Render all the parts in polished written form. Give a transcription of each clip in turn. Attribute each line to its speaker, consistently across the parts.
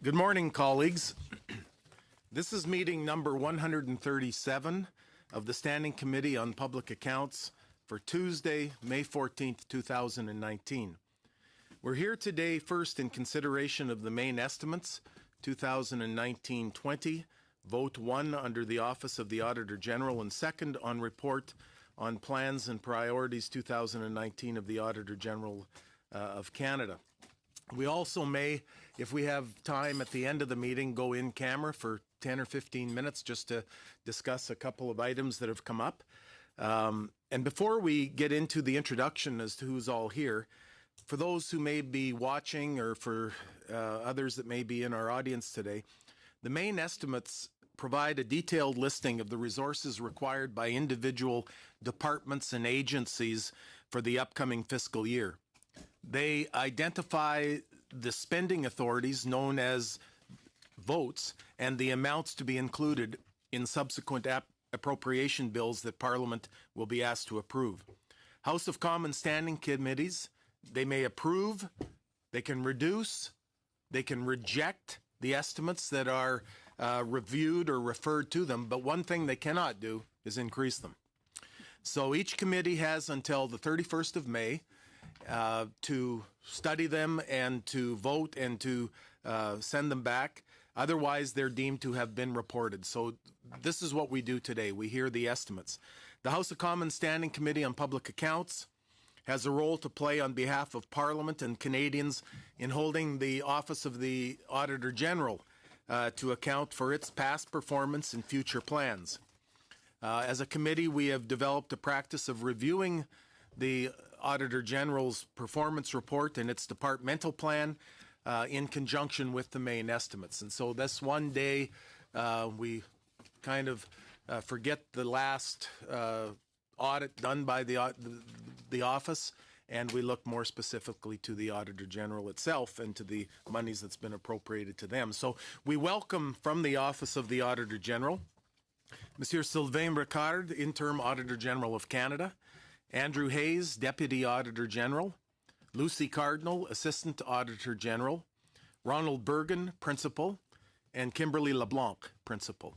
Speaker 1: Good morning, colleagues. This is meeting number 137 of the Standing Committee on Public Accounts for Tuesday, May 14th, 2019. We're here today first in consideration of the main estimates, 2019-20, Vote 1 under the Office of the Auditor General, and second on report on plans and priorities 2019 of the Auditor General of Canada. We also may, if we have time at the end of the meeting, go in camera for 10 or 15 minutes just to discuss a couple of items that have come up. And before we get into the introduction as to who's all here, for those who may be watching or for others that may be in our audience today, the main estimates provide a detailed listing of the resources required by individual departments and agencies for the upcoming fiscal year. They identify the spending authorities known as votes and the amounts to be included in subsequent appropriation bills that Parliament will be asked to approve. House of Commons standing committees, they may approve, they can reduce, they can reject the estimates that are reviewed or referred to them, but one thing they cannot do is increase them. So each committee has until the 31st of May to study them and to vote and to send them back. Otherwise, they're deemed to have been reported. So this is what we do today. We hear the estimates. The House of Commons Standing Committee on Public Accounts has a role to play on behalf of Parliament and Canadians in holding the Office of the Auditor General to account for its past performance and future plans. As a committee, we have developed a practice of reviewing the Auditor General's performance report and its departmental plan in conjunction with the main estimates. And so this one day, we kind of forget the last audit done by the office, and we look more specifically to the Auditor General itself and to the monies that's been appropriated to them. So we welcome from the Office of the Auditor General, Monsieur Sylvain Ricard, Interim Auditor General of Canada, Andrew Hayes, Deputy Auditor General, Lucy Cardinal, Assistant Auditor General, Ronald Bergen, Principal, and Kimberly LeBlanc, Principal.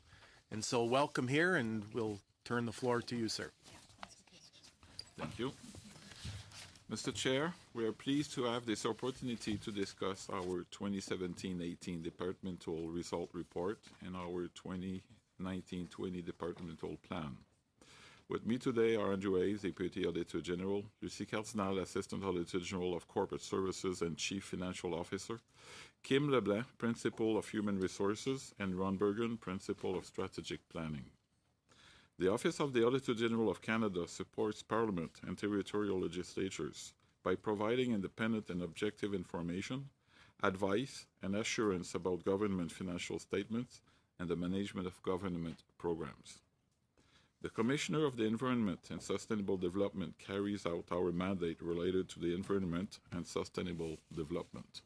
Speaker 1: And so welcome here, and we'll turn the floor to you, sir.
Speaker 2: Thank you. Mr. Chair, we are pleased to have this opportunity to discuss our 2017-18 Departmental Result Report and our 2019-20 Departmental Plan. With me today are Andrew Hayes, Deputy Auditor General, Lucie Cardinal, Assistant Auditor General of Corporate Services and Chief Financial Officer, Kim Leblanc, Principal of Human Resources, and Ron Bergen, Principal of Strategic Planning. The Office of the Auditor General of Canada supports Parliament and territorial legislatures by providing independent and objective information, advice, and assurance about government financial statements and the management of government programs. The Commissioner of the Environment and Sustainable Development carries out our mandate related to the environment and sustainable development.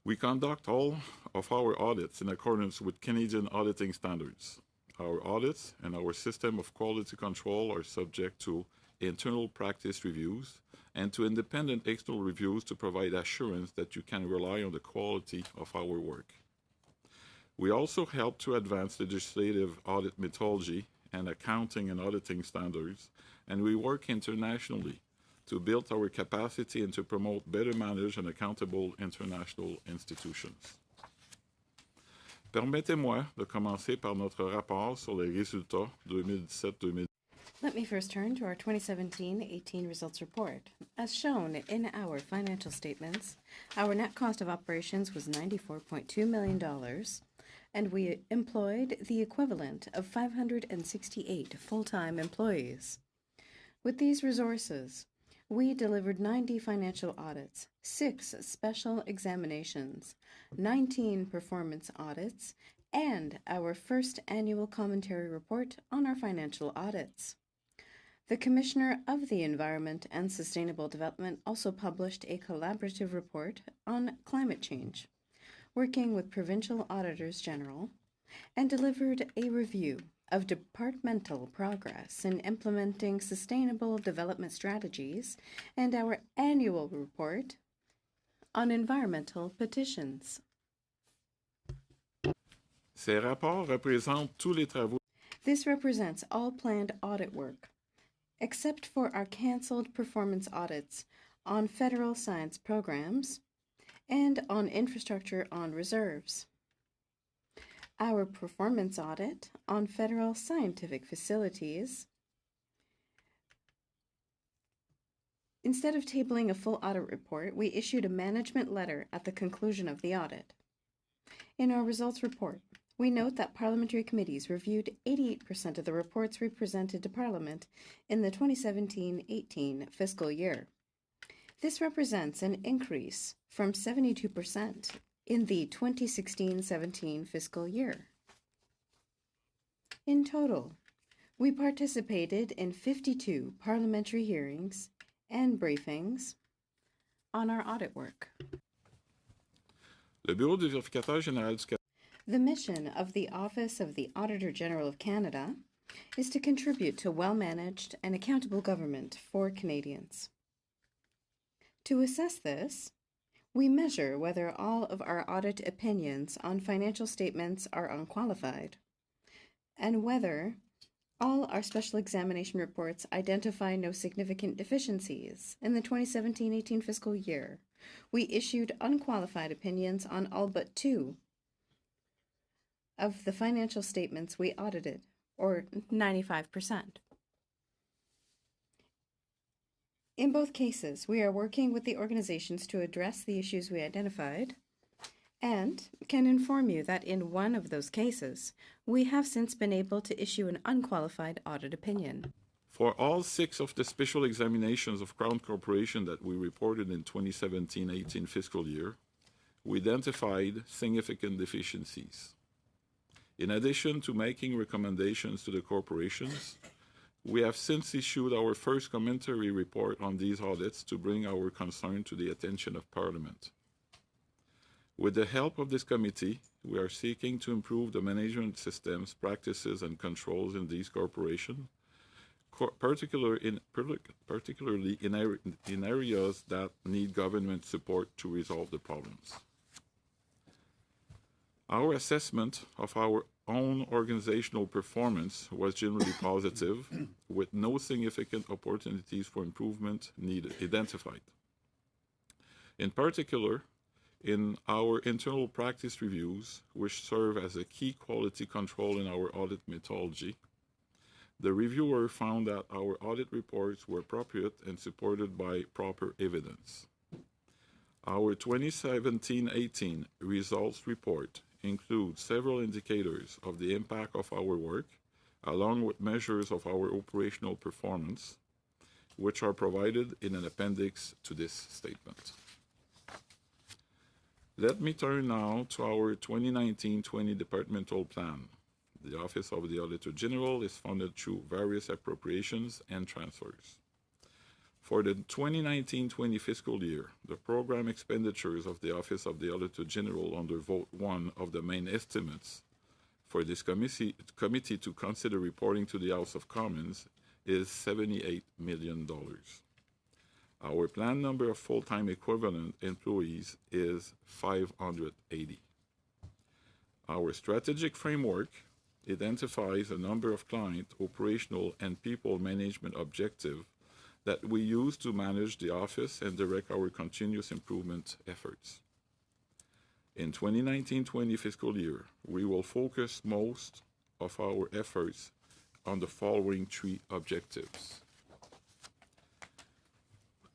Speaker 2: We conduct all of our audits in accordance with Canadian auditing standards. Our audits and our system of quality control are subject to internal practice reviews and to independent external reviews to provide assurance that you can rely on the quality of our work. We also help to advance legislative audit methodology and accounting and auditing standards, and we work internationally to build our capacity and to promote better managed and accountable international institutions. Permettez-moi de commencer par notre rapport sur les résultats 2017-2018.
Speaker 3: Let me first turn to our 2017-18 results report. As shown in our financial statements, our net cost of operations was $94.2 million, and we employed the equivalent of 568 full-time employees. With these resources, we delivered 90 financial audits, 6 special examinations, 19 performance audits, and our first annual commentary report on our financial audits. The Commissioner of the Environment and Sustainable Development also published a collaborative report on climate change, working with Provincial Auditors General, and delivered a review of departmental progress in implementing sustainable development strategies and our annual report on environmental petitions.
Speaker 2: Ces rapports représentent tous les travaux
Speaker 3: This represents all planned audit work, except for our canceled performance audits on federal science programs and on infrastructure on reserves. Our performance audit on federal scientific facilities, instead of tabling a full audit report, we issued a management letter at the conclusion of the audit. In our results report, we note that parliamentary committees reviewed 88% of the reports we presented to Parliament in the 2017-18 fiscal year. This represents an increase from 72% in the 2016-17 fiscal year. In total, we participated in 52 parliamentary hearings and briefings on our audit work.
Speaker 2: Le Bureau du vérificateur général du Canada.
Speaker 3: The mission of the Office of the Auditor General of Canada is to contribute to well-managed and accountable government for Canadians. To assess this, we measure whether all of our audit opinions on financial statements are unqualified, and whether all our special examination reports identify no significant deficiencies. In the 2017-18 fiscal year, we issued unqualified opinions on all but 2 of the financial statements we audited, or 95%. In both cases, we are working with the organizations to address the issues we identified, and can inform you that in one of those cases, we have since been able to issue an unqualified audit opinion.
Speaker 2: For all 6 of the special examinations of Crown Corporation that we reported in 2017-18 fiscal year, we identified significant deficiencies. In addition to making recommendations to the corporations, we have since issued our first commentary report on these audits to bring our concern to the attention of Parliament. With the help of this committee, we are seeking to improve the management systems, practices, and controls in these corporations, particularly in areas that need government support to resolve the problems. Our assessment of our own organizational performance was generally positive, with no significant opportunities for improvement identified. In particular, in our internal practice reviews, which serve as a key quality control in our audit methodology, the reviewer found that our audit reports were appropriate and supported by proper evidence. Our 2017-18 results report includes several indicators of the impact of our work, along with measures of our operational performance, which are provided in an appendix to this statement. Let me turn now to our 2019-20 departmental plan. The Office of the Auditor General is funded through various appropriations and transfers. For the 2019-20 fiscal year, the program expenditures of the Office of the Auditor General under Vote 1 of the main estimates for this committee to consider reporting to the House of Commons is $78 million. Our planned number of full-time equivalent employees is 580. Our strategic framework identifies a number of client, operational, and people management objectives that we use to manage the office and direct our continuous improvement efforts. In 2019-20 fiscal year, we will focus most of our efforts on the following 3 objectives.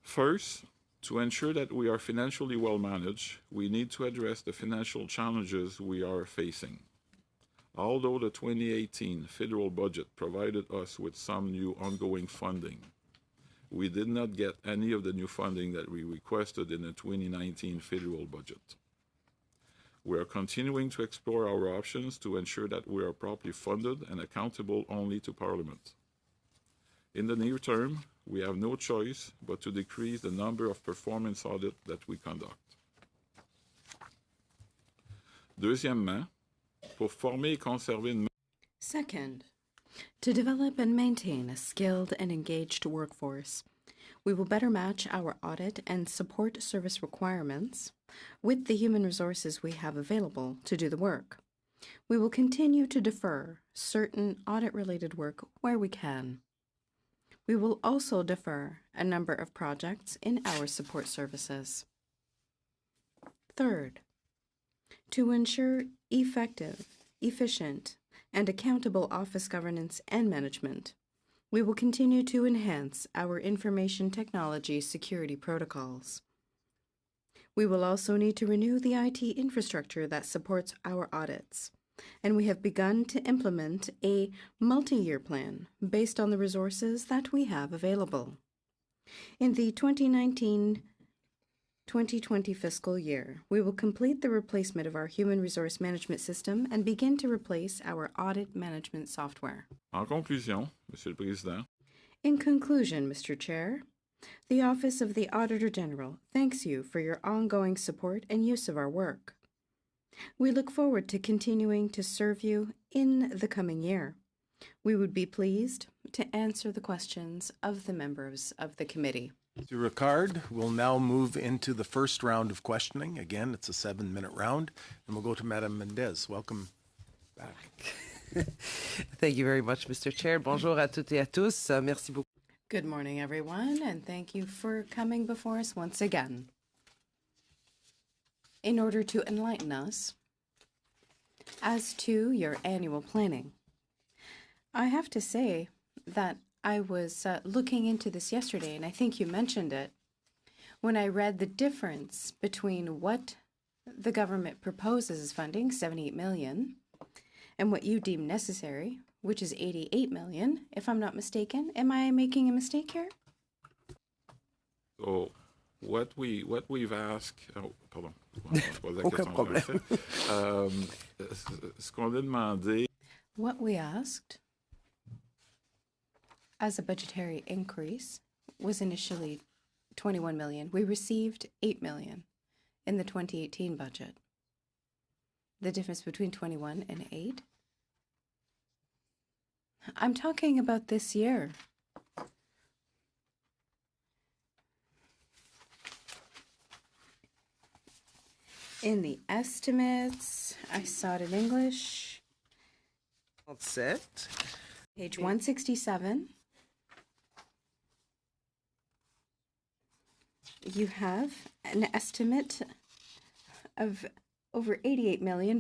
Speaker 2: First, to ensure that we are financially well managed, we need to address the financial challenges we are facing. Although the 2018 federal budget provided us with some new ongoing funding, we did not get any of the new funding that we requested in the 2019 federal budget. We are continuing to explore our options to ensure that we are properly funded and accountable only to Parliament. In the near term, we have no choice but to decrease the number of performance audits that we conduct. Deuxièmement, pour former et conserver une...
Speaker 3: Second, to develop and maintain a skilled and engaged workforce, We will better match our audit and support service requirements with the human resources we have available to do the work. We will continue to defer certain audit-related work where we can. We will also defer a number of projects in our support services. Third, to ensure effective, efficient, and accountable office governance and management, we will continue to enhance our information technology security protocols. We will also need to renew the IT infrastructure that supports our audits, and we have begun to implement a multi-year plan based on the resources that we have available. In the 2019-2020 fiscal year, we will complete the replacement of our human resource management system and begin to replace our audit management software.
Speaker 2: En conclusion, Monsieur le Président,
Speaker 3: In conclusion, Mr. Chair, the Office of the Auditor General thanks you for your ongoing support and use of our work. We look forward to continuing to serve you in the coming year. We would be pleased to answer the questions of the members of the committee.
Speaker 1: Mr. Ricard, we'll now move into the first round of questioning. Again, it's a 7-minute round, and we'll go to Madame Mendez. Welcome back.
Speaker 4: Thank you very much, Mr. Chair. Bonjour à toutes et à tous. Merci beaucoup.
Speaker 3: Good morning, everyone, and thank you for coming before us once again. In order to enlighten us as to your annual planning, I have to say that I was looking into this yesterday, and I think you mentioned it, when I read the difference between what the government proposes as funding, 78 million, and what you deem necessary, which is 88 million, if I'm not mistaken. Am I making a mistake here?
Speaker 2: so what we've asked, pardon, pose la
Speaker 4: Aucun
Speaker 2: question en
Speaker 4: problème.
Speaker 2: français. Ce qu'on a demandé,
Speaker 3: What we asked as a budgetary increase was initially 21 million. We received 8 million in the 2018 budget. The difference between 21 and 8. I'm talking about this year. In the estimates, I saw it in English,
Speaker 4: 37.
Speaker 3: page 167. You have an estimate of over $88 million.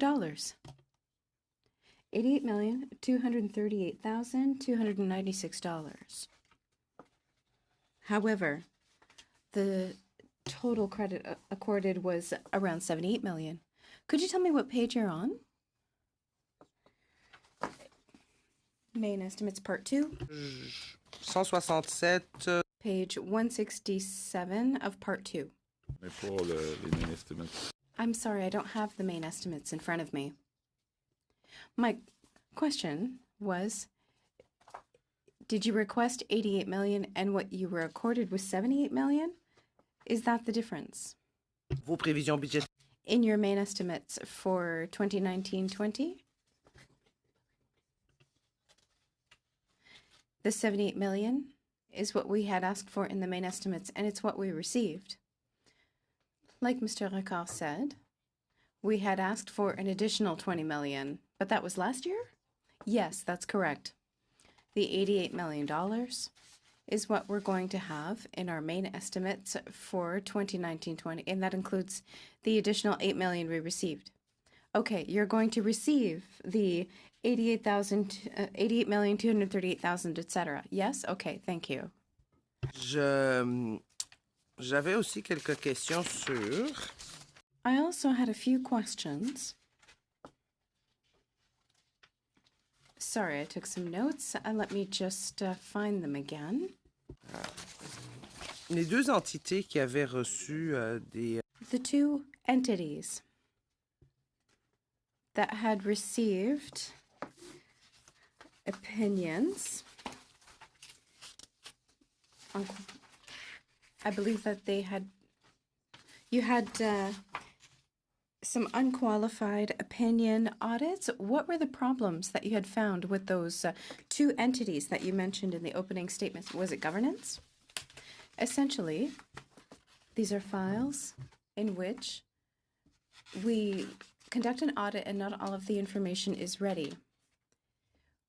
Speaker 3: $88,238,296. However, the total credit accorded was around 78 million. Could you tell me what page you're on? Main estimates part 2,
Speaker 4: 167.
Speaker 3: page 167 of part 2.
Speaker 2: mais pour les main estimates.
Speaker 3: I'm sorry, I don't have the main estimates in front of me. My question was, did you request 88 million and what you were accorded was 78 million? Is that the difference?
Speaker 4: Vos prévisions budgétaires.
Speaker 3: In your main estimates for 2019-20? The 78 million is what we had asked for in the main estimates, and it's what we received. Like Mr. Ricard said, we had asked for an additional 20 million, but that was last year? Yes, that's correct. The $88 million is what we're going to have in our main estimates for 2019-20, and that includes the additional 8 million we received. Okay, you're going to receive the 88,238,000, etc. Yes? Okay, thank you.
Speaker 4: J'avais aussi quelques questions sur
Speaker 3: I also had a few questions. Sorry, I took some notes. Let me just find them again.
Speaker 4: les deux entités qui avaient reçu des
Speaker 3: The two entities that had received opinions. I believe that you had some unqualified opinion audits. What were the problems that you had found with those two entities that you mentioned in the opening statement? Was it governance? Essentially, these are files in which we conduct an audit and not all of the information is ready.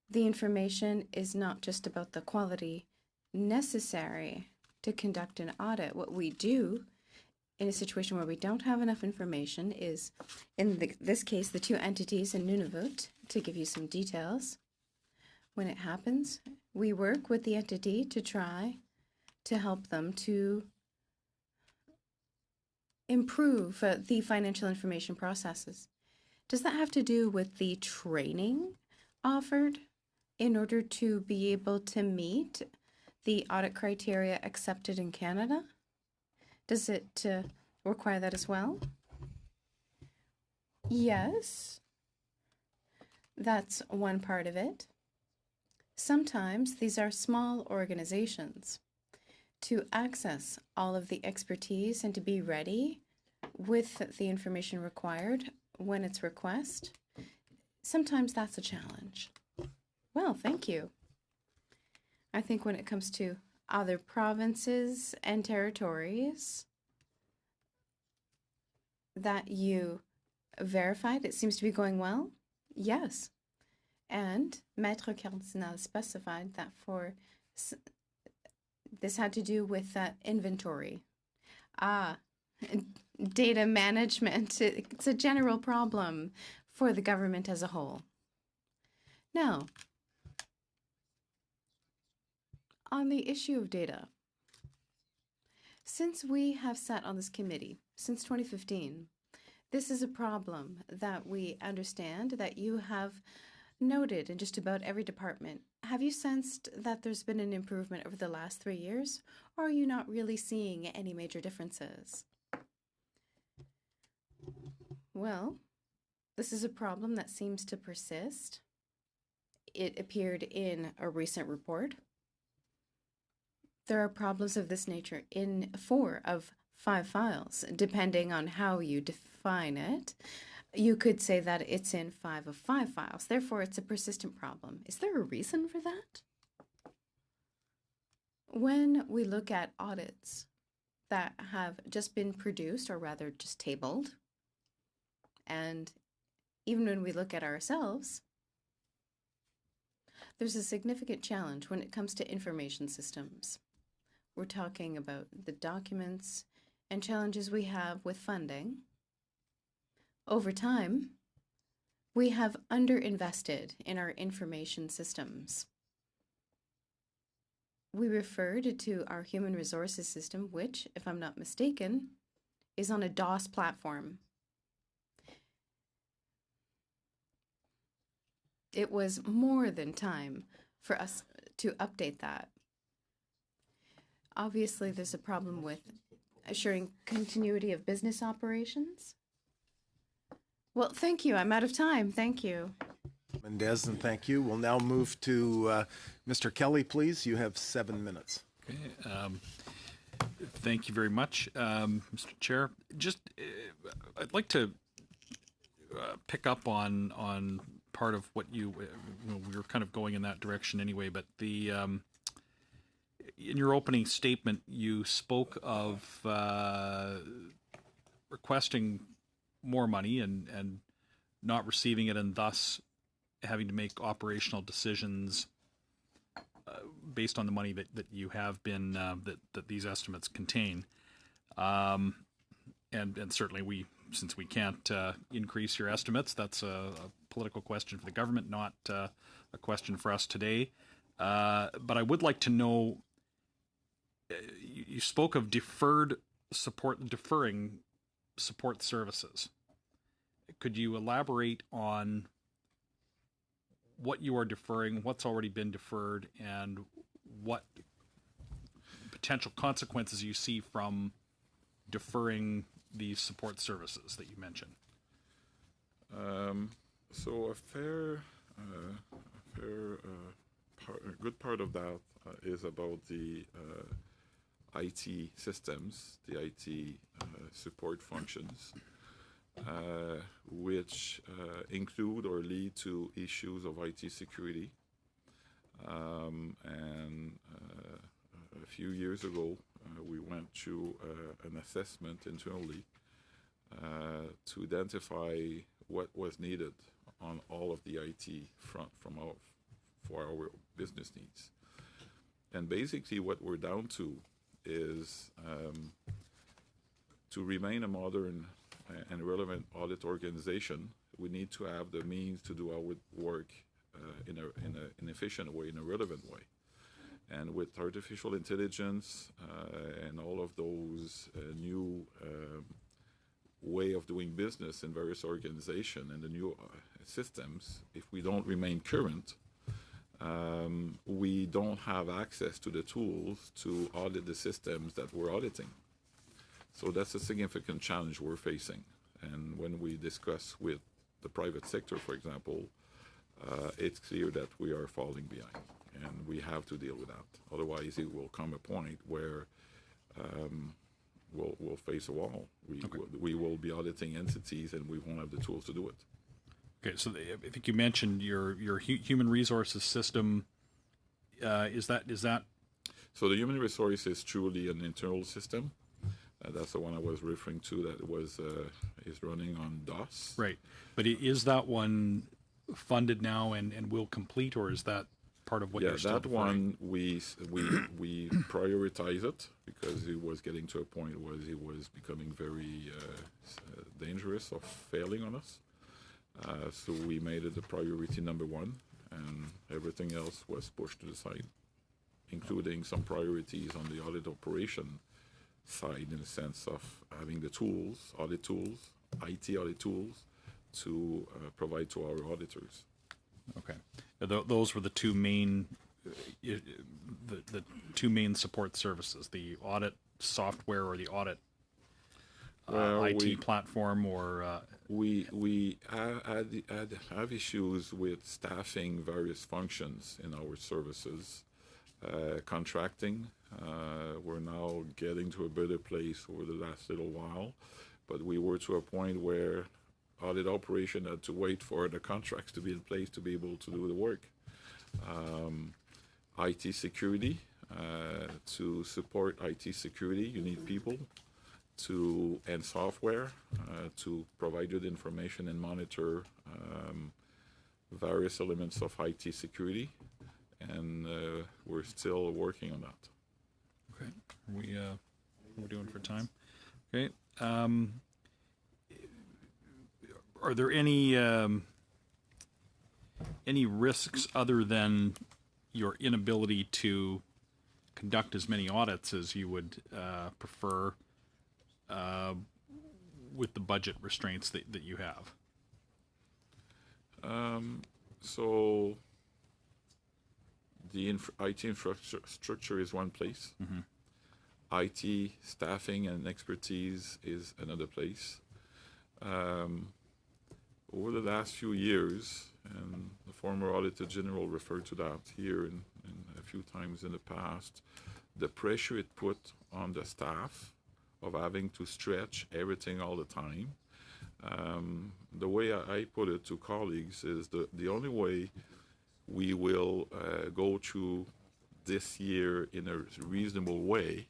Speaker 3: The information is not just about the quality necessary to conduct an audit. What we do in a situation where we don't have enough information is, in this case, the two entities in Nunavut, to give you some details. When it happens, we work with the entity to try to help them to improve the financial information processes. Does that have to do with the training offered in order to be able to meet the audit criteria accepted in Canada? Does it require that as well? Yes, that's one part of it. Sometimes these are small organizations. To access all of the expertise and to be ready with the information required when it's requested, sometimes that's a challenge. Well, thank you. I think when it comes to other provinces and territories that you verified, it seems to be going well? Yes. And Maître Cardinal specified that for this had to do with inventory. Data management. It's a general problem for the government as a whole. Now, on the issue of data, since we have sat on this committee since 2015, this is a problem that we understand that you have noted in just about every department. Have you sensed that there's been an improvement over the last 3 years, or are you not really seeing any major differences? Well, this is a problem that seems to persist. It appeared in a recent report. There are problems of this nature in 4 of 5 files, depending on how you define it. You could say that it's in 5 of 5 files. Therefore, it's a persistent problem. Is there a reason for that? When we look at audits that have just been produced, or rather just tabled, and even when we look at ourselves, there's a significant challenge when it comes to information systems. We're talking about the documents and challenges we have with funding. Over time, we have underinvested in our information systems. We referred to our human resources system, which, if I'm not mistaken, is on a DOS platform. It was more than time for us to update that. Obviously, there's a problem with assuring continuity of business operations. Well, thank you. I'm out of time. Thank you.
Speaker 1: Mendez, and thank you. We'll now move to Mr. Kelly, please. You have 7 minutes.
Speaker 5: Okay. Thank you very much, Mr. Chair. Just, I'd like to pick up on part of what we were kind of going in that direction anyway, but the in your opening statement, you spoke of requesting more money and not receiving it, and thus having to make operational decisions based on the money that you have been that these estimates contain, and certainly since we can't increase your estimates, that's a political question for the government, not a question for us today. But I would like to know, you spoke of deferring support services. Could you elaborate on what you are deferring, what's already been deferred, and what potential consequences you see from deferring these support services that you mentioned?
Speaker 2: So a good part of that is about the IT systems, the IT support functions, which include or lead to issues of IT security. And a few years ago, we went through an assessment internally to identify what was needed on all of the IT front for our business needs. And basically what we're down to is to remain a modern and relevant audit organization, we need to have the means to do our work in an efficient way, in a relevant way. And with artificial intelligence and all of those new way of doing business in various organizations and the new systems, if we don't remain current, we don't have access to the tools to audit the systems that we're auditing. So that's a significant challenge we're facing. And when we discuss with the private sector, for example, it's clear that we are falling behind, and we have to deal with that. Otherwise, it will come a point where we'll face a wall. We will be auditing entities, and we won't have the tools to do it.
Speaker 5: Okay, so I think you mentioned your human resources system. Is that?
Speaker 2: So the human resource is truly an internal system. That's the one I was referring to. That was is running on DOS.
Speaker 5: Right, but is that one funded now and will complete, or is that part of what you're still deferring?
Speaker 2: We prioritize it because it was getting to a point where it was becoming very dangerous of failing on us. So we made it a priority number one, and everything else was pushed to the side, including some priorities on the audit operation side, in the sense of having the tools, audit tools, IT audit tools, to provide to our auditors.
Speaker 5: Okay, those were the two main, the two main support services: the audit software or the audit IT platform, or
Speaker 2: we have issues with staffing various functions in our services. Contracting, we're now getting to a better place over the last little while, but we were to a point where audit operation had to wait for the contracts to be in place to be able to do the work. IT security, to support IT security, you need people and software to provide you the information and monitor various elements of IT security. And we're still working on that.
Speaker 5: Okay, we're doing for time. Okay, are there any risks other than your inability to conduct as many audits as you would prefer with the budget restraints that you have?
Speaker 2: So the IT infrastructure is one place. Mm-hmm. IT staffing and expertise is another place. Over the last few years, and the former Auditor General referred to that here and a few times in the past, the pressure it put on the staff of having to stretch everything all the time. The way I put it to colleagues is the only way we will go through this year in a reasonable way.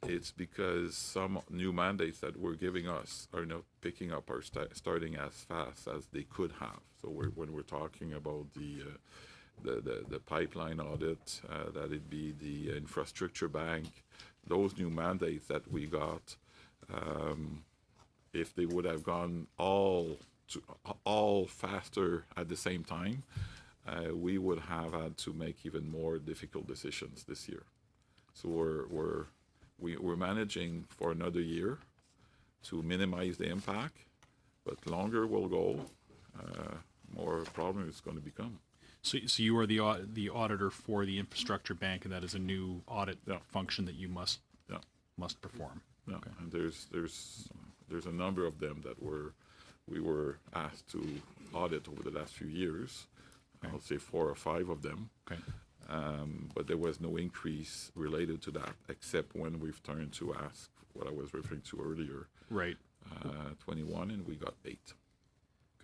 Speaker 2: It's because some new mandates that we're giving us are not picking up or starting as fast as they could have. So when we're talking about the pipeline audit, that it be the infrastructure bank, those new mandates that we got, if they would have gone all faster at the same time, we would have had to make even more difficult decisions this year. So we're managing for another year to minimize the impact, but longer will go, more problem it's going to become.
Speaker 5: So you are the auditor for the infrastructure bank, and that is a new audit function that you must perform.
Speaker 2: Yeah,
Speaker 5: okay.
Speaker 2: And there's a number of them that we were asked to audit over the last few years. Okay. I'll say 4 or 5 of them.
Speaker 5: Okay.
Speaker 2: But there was no increase related to that, except when we've turned to ask what I was referring to earlier.
Speaker 5: Right.
Speaker 2: 21, and we got 8.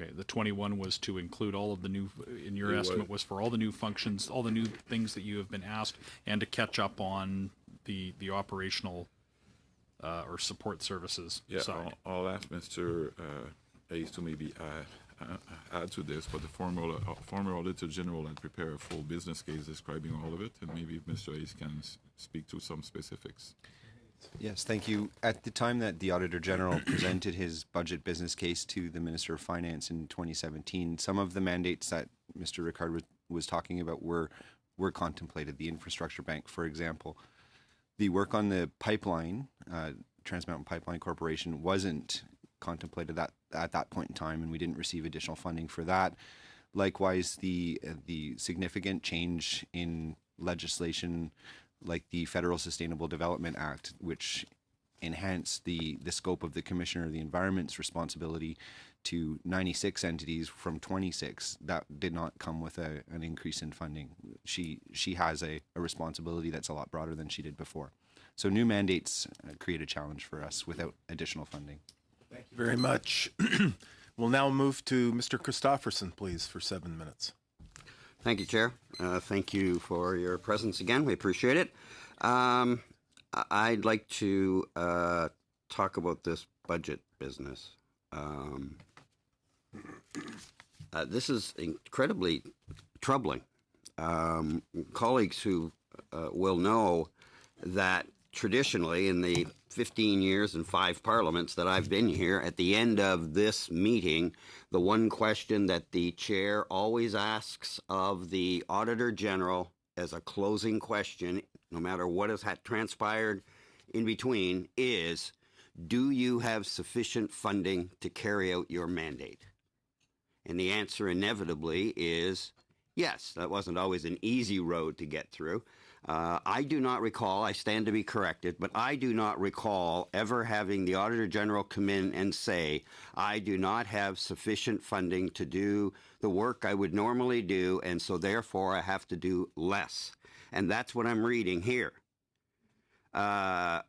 Speaker 5: Okay. The 21 was to include all of the new, in your estimate, was for all the new functions, all the new things that you have been asked, and to catch up on the operational or support services
Speaker 2: Yeah,
Speaker 5: side.
Speaker 2: I'll ask Mr. Hayes to maybe add to this, but the former Auditor General had prepared a full business case describing all of it, and maybe Mr. Hayes can speak to some specifics.
Speaker 6: Yes, thank you. At the time that the Auditor General presented his budget business case to the Minister of Finance in 2017, some of the mandates that Mr. Ricard was talking about were contemplated. The Infrastructure Bank, for example. The work on the pipeline, Trans Mountain Pipeline Corporation, wasn't contemplated at that point in time, and we didn't receive additional funding for that. Likewise, the significant change in legislation like the Federal Sustainable Development Act, which enhanced the scope of the Commissioner of the Environment's responsibility to 96 entities from 26, that did not come with an increase in funding. She has a responsibility that's a lot broader than she did before. So new mandates create a challenge for us without additional funding.
Speaker 1: Thank you very much. We'll now move to Mr. Christofferson, please, for 7 minutes.
Speaker 7: Thank you, Chair. Thank you for your presence again. We appreciate it. I'd like to talk about this budget business. This is incredibly troubling. Colleagues who will know that traditionally in the 15 years and 5 parliaments that I've been here, at the end of this meeting, the one question that the chair always asks of the Auditor General as a closing question, no matter what has transpired in between, is, do you have sufficient funding to carry out your mandate? And the answer inevitably is yes. That wasn't always an easy road to get through. I do not recall, I stand to be corrected, but I do not recall ever having the Auditor General come in and say, I do not have sufficient funding to do the work I would normally do, and so therefore I have to do less. And that's what I'm reading here. And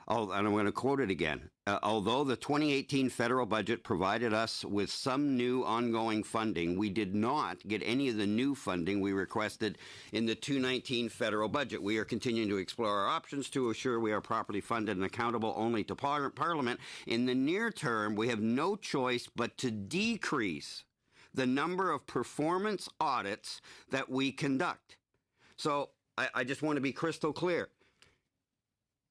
Speaker 7: I'm going to quote it again. Although the 2018 federal budget provided us with some new ongoing funding, we did not get any of the new funding we requested in the 2019 federal budget. We are continuing to explore our options to assure we are properly funded and accountable only to Parliament. In the near term, we have no choice but to decrease the number of performance audits that we conduct. So I just want to be crystal clear.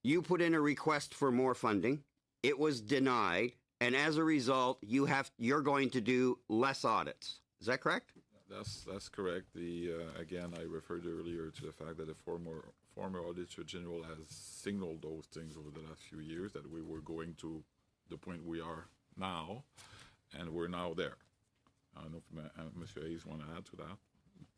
Speaker 7: You put in a request for more funding. It was denied, and as a result, you're going to do less audits. Is that correct?
Speaker 2: That's correct. Again, I referred earlier to the fact that the former Auditor General has signaled those things over the last few years, that we were going to the point we are now, and we're now there. I don't know if Mr. Hayes want to add to that.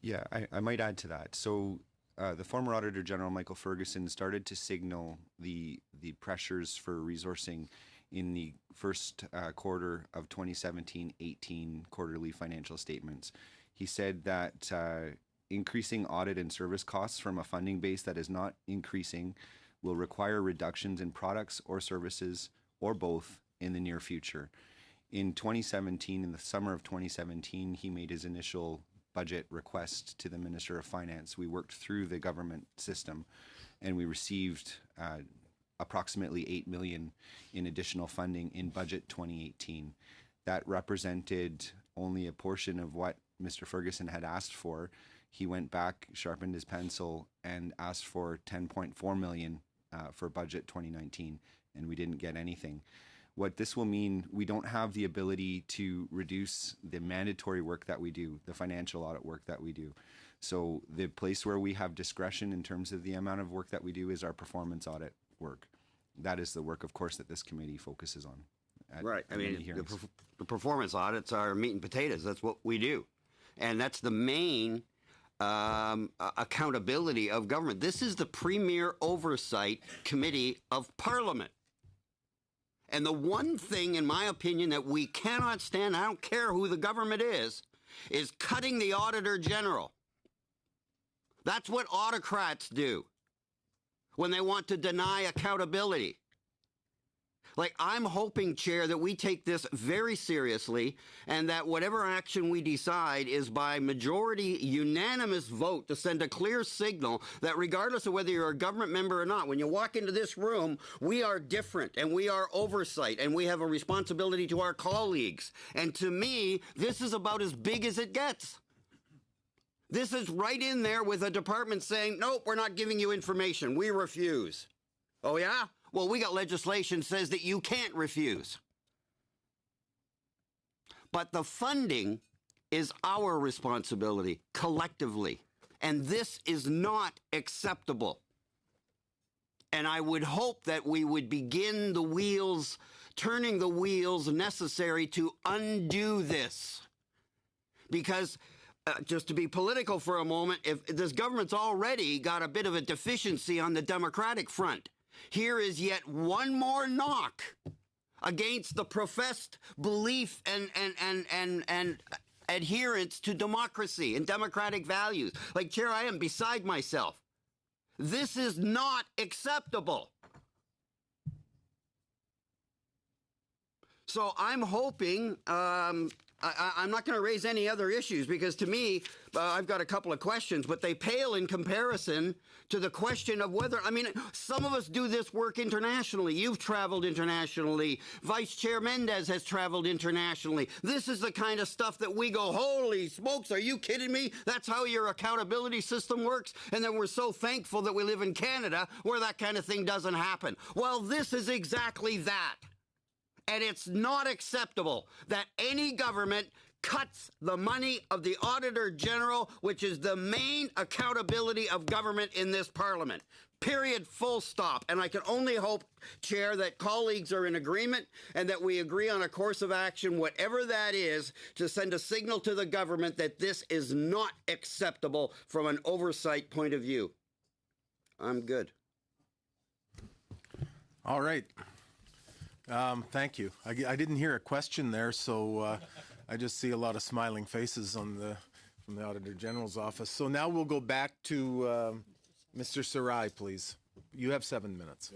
Speaker 6: Yeah, I might add to that. So the former Auditor General, Michael Ferguson, started to signal the pressures for resourcing in the first quarter of 2017-18 quarterly financial statements. He said that increasing audit and service costs from a funding base that is not increasing will require reductions in products or services or both in the near future. In 2017, in the summer of 2017, he made his initial budget request to the Minister of Finance. We worked through the government system and we received approximately $8 million in additional funding in budget 2018. That represented only a portion of what Mr. Ferguson had asked for. He went back, sharpened his pencil, and asked for $10.4 million for budget 2019, and we didn't get anything. What this will mean, we don't have the ability to reduce the mandatory work that we do, the financial audit work that we do. So the place where we have discretion in terms of the amount of work that we do is our performance audit work. That is the work, of course, that this committee focuses on.
Speaker 7: Right. I mean, the performance audits are meat and potatoes. That's what we do. And that's the main accountability of government. This is the premier oversight committee of Parliament. And the one thing, in my opinion, that we cannot stand, I don't care who the government is cutting the Auditor General. That's what autocrats do when they want to deny accountability. Like, I'm hoping, Chair, that we take this very seriously and that whatever action we decide is by majority unanimous vote to send a clear signal that regardless of whether you're a government member or not, when you walk into this room, we are different and we are oversight and we have a responsibility to our colleagues. And to me, this is about as big as it gets. This is right in there with a department saying, nope, we're not giving you information. We refuse. Oh, yeah? Well, we got legislation says that you can't refuse. But the funding is our responsibility collectively. And this is not acceptable. And I would hope that we would begin the wheels, turning the wheels necessary to undo this. Because just to be political for a moment, if this government's already got a bit of a deficiency on the Democratic front, here is yet one more knock against the professed belief and adherence to democracy and democratic values. Like, Chair, I am beside myself. This is not acceptable. So I'm hoping, I'm not going to raise any other issues because to me, I've got a couple of questions, but they pale in comparison to the question of whether, I mean, some of us do this work internationally. You've traveled internationally. Vice Chair Mendez has traveled internationally. This is the kind of stuff that we go, holy smokes, are you kidding me? That's how your accountability system works? And then we're so thankful that we live in Canada where that kind of thing doesn't happen. Well, this is exactly that. And it's not acceptable that any government cuts the money of the Auditor General, which is the main accountability of government in this Parliament. Period, full stop. And I can only hope, Chair, that colleagues are in agreement and that we agree on a course of action, whatever that is, to send a signal to the government that this is not acceptable from an oversight point of view. I'm good.
Speaker 1: All right. Thank you. I didn't hear a question there, so I just see a lot of smiling faces on from the Auditor General's office. So now we'll go back to Mr. Sarai, please. You have 7 minutes.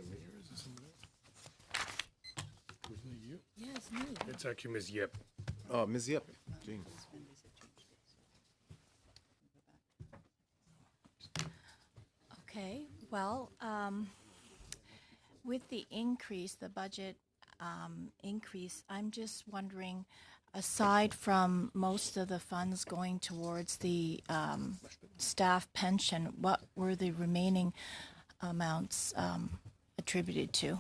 Speaker 8: It's actually Ms. Yip.
Speaker 1: Oh, Ms. Yip. Jean.
Speaker 9: Okay, well, with the increase, the budget increase, I'm just wondering, aside from most of the funds going towards the staff pension, what were the remaining amounts attributed to?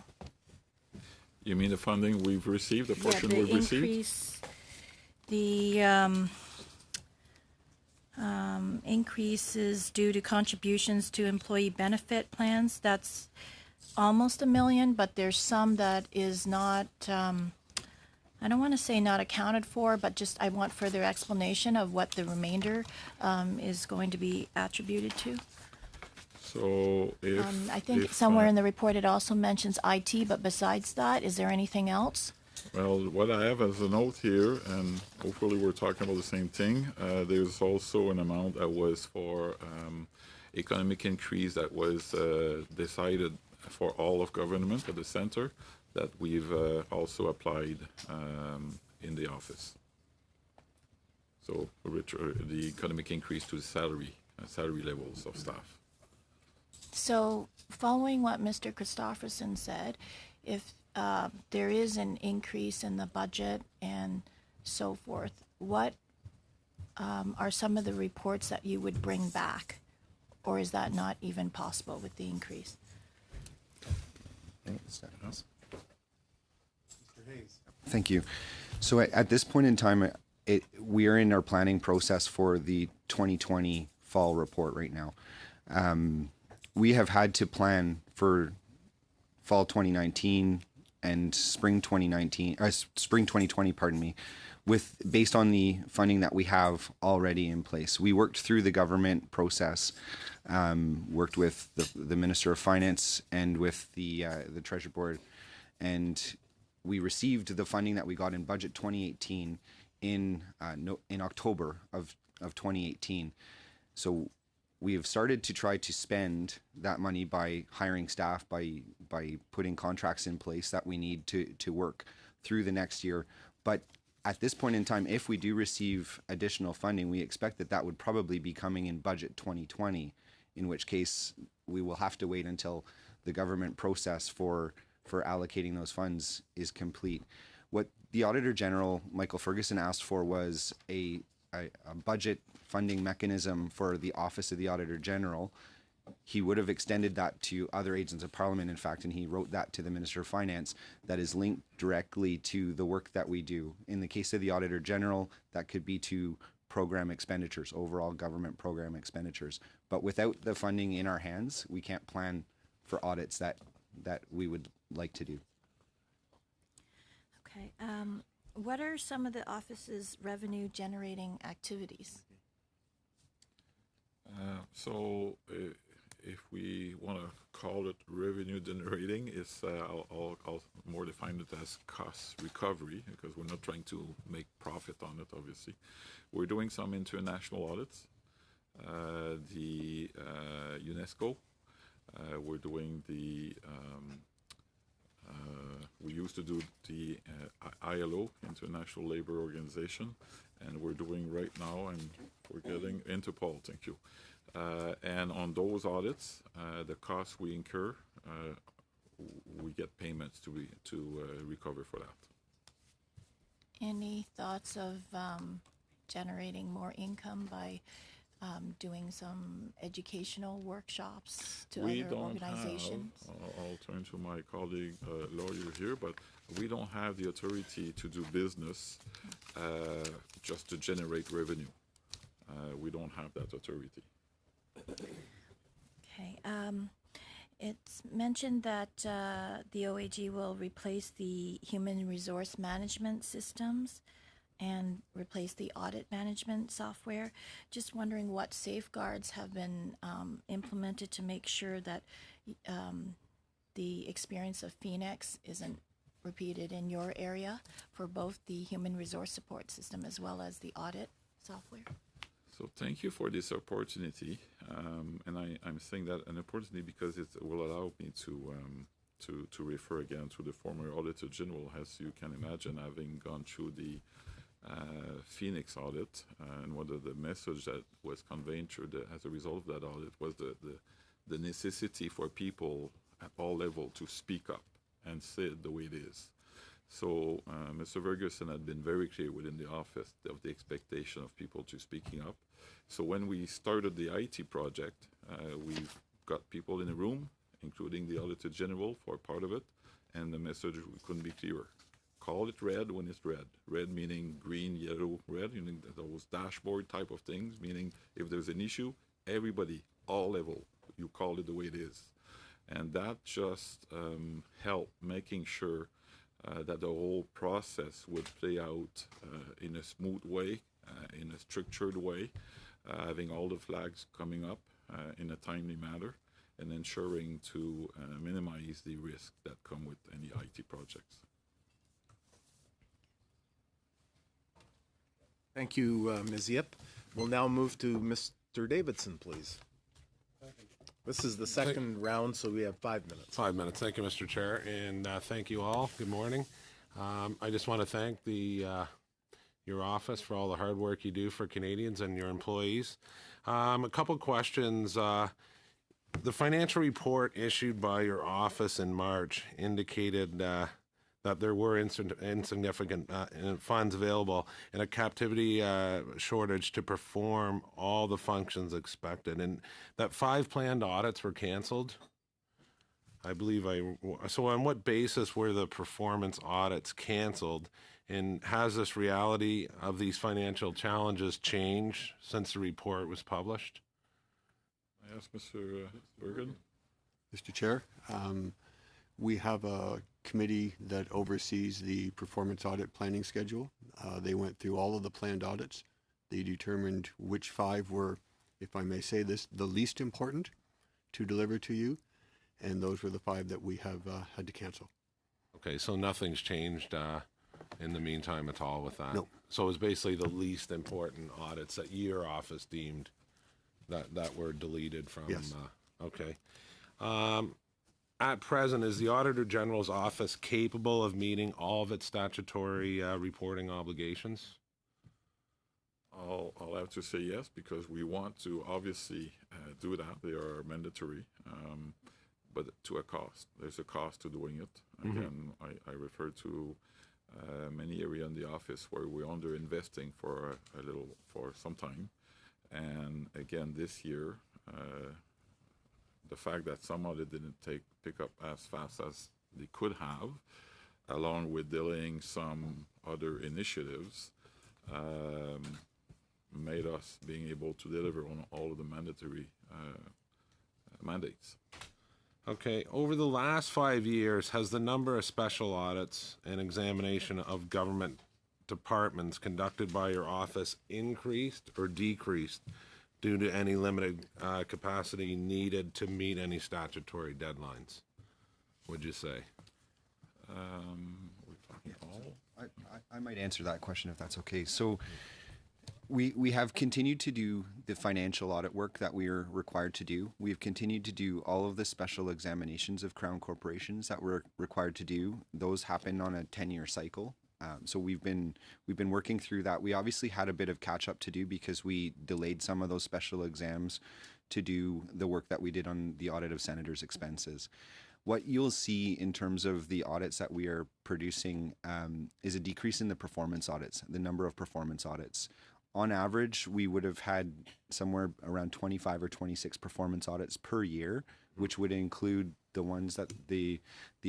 Speaker 2: You mean the funding we've received, the portion we've received?
Speaker 9: The increases due to contributions to employee benefit plans, that's almost $1 million, but there's some that is not, I don't want to say not accounted for, but just I want further explanation of what the remainder is going to be attributed to.
Speaker 2: So if
Speaker 9: I think somewhere in the report it also mentions IT, but besides that, is there anything else?
Speaker 2: Well, what I have as a note here, and hopefully we're talking about the same thing, there's also an amount that was for economic increase that was decided for all of government at the center that we've also applied in the office. So the economic increase to the salary levels of staff.
Speaker 9: So following what Mr. Christofferson said, if there is an increase in the budget and so forth, what are some of the reports that you would bring back? Or is that not even possible with the increase?
Speaker 6: Thank you. So at this point in time, we are in our planning process for the 2020 fall report right now. We have had to plan for fall 2019 and spring 2020, pardon me, based on the funding that we have already in place. We worked through the government process, worked with the Minister of Finance and with the Treasury Board, and we received the funding that we got in budget 2018 in October of 2018. So we have started to try to spend that money by hiring staff, by putting contracts in place that we need to work through the next year. But at this point in time, if we do receive additional funding, we expect that would probably be coming in budget 2020, in which case we will have to wait until the government process for allocating those funds is complete. What the Auditor General, Michael Ferguson, asked for was a budget funding mechanism for the Office of the Auditor General. He would have extended that to other agents of Parliament, in fact, and he wrote that to the Minister of Finance, that is linked directly to the work that we do. In the case of the Auditor General, that could be to program expenditures, overall government program expenditures. But without the funding in our hands, we can't plan for audits that we would like to do.
Speaker 9: Okay. What are some of the office's revenue generating activities?
Speaker 2: If we want to call it revenue generating, I'll more define it as cost recovery, because we're not trying to make profit on it, obviously. We're doing some international audits, the UNESCO. We're doing the we used to do the ILO, International Labor Organization, and we're doing right now, and we're getting Interpol, thank you. And on those audits, the costs we incur, we get payments to recover for that.
Speaker 9: Any thoughts of generating more income by doing some educational workshops to other organizations?
Speaker 2: I'll turn to my colleague lawyer here, but we don't have the authority to do business just to generate revenue. We don't have that authority.
Speaker 9: Okay. It's mentioned that the OAG will replace the human resource management systems and replace the audit management software. Just wondering what safeguards have been implemented to make sure that the experience of Phoenix isn't repeated in your area for both the human resource support system as well as the audit software.
Speaker 2: So thank you for this opportunity, and I'm saying that an opportunity because it will allow me to refer again to the former Auditor General, as you can imagine, having gone through the Phoenix audit, and one of the message that was conveyed through as a result of that audit was the necessity for people at all levels to speak up and say it the way it is. So Mr. Ferguson had been very clear within the office of the expectation of people to speaking up. So when we started the IT project, we've got people in the room, including the Auditor General for part of it, and the message couldn't be clearer. Call it red when it's red. Red meaning green, yellow, red, you know, those dashboard type of things, meaning if there's an issue, everybody, all level, you call it the way it is. And that just helped making sure that the whole process would play out in a smooth way, in a structured way, having all the flags coming up in a timely manner, and ensuring to minimize the risk that come with any IT projects.
Speaker 1: Thank you, Ms. Yip. We'll now move to Mr. Davidson, please. This is the second round, so we have 5 minutes.
Speaker 8: 5 minutes. Thank you, Mr. Chair, and thank you all. Good morning. I just want to thank your office for all the hard work you do for Canadians and your employees. A couple questions. The financial report issued by your office in March indicated that there were insignificant funds available and a captivity shortage to perform all the functions expected, and that 5 planned audits were canceled. I believe so on what basis were the performance audits canceled, and has this reality of these financial challenges changed since the report was published?
Speaker 2: I ask Mr. Bergen.
Speaker 10: Mr. Chair, we have a committee that oversees the performance audit planning schedule. They went through all of the planned audits. They determined which 5 were, if I may say this, the least important to deliver to you, and those were the 5 that we have had to cancel.
Speaker 8: Okay, so nothing's changed in the meantime at all with that?
Speaker 10: No.
Speaker 8: So it was basically the least important audits that your office deemed that were deleted from.
Speaker 10: Yes.
Speaker 8: Okay. At present, is the Auditor General's office capable of meeting all of its statutory reporting obligations?
Speaker 2: I'll have to say yes, because we want to obviously do that. They are mandatory, but to a cost. There's a cost to doing it. Again, I refer to many areas in the office where we're under investing for some time. And again, this year, the fact that some of it didn't pick up as fast as they could have, along with delaying some other initiatives, made us being able to deliver on all of the mandatory mandates.
Speaker 8: Okay. Over the last 5 years, has the number of special audits and examination of government departments conducted by your office increased or decreased due to any limited capacity needed to meet any statutory deadlines? Would you say?
Speaker 2: We're talking all.
Speaker 6: I might answer that question if that's okay. So we have continued to do the financial audit work that we are required to do. We've continued to do all of the special examinations of Crown corporations that we're required to do. Those happen on a 10-year cycle. So we've been working through that. We obviously had a bit of catch up to do because we delayed some of those special exams to do the work that we did on the audit of senators' expenses. What you'll see in terms of the audits that we are producing is a decrease in the performance audits, the number of performance audits. On average, we would have had somewhere around 25 or 26 performance audits per year, which would include the ones that the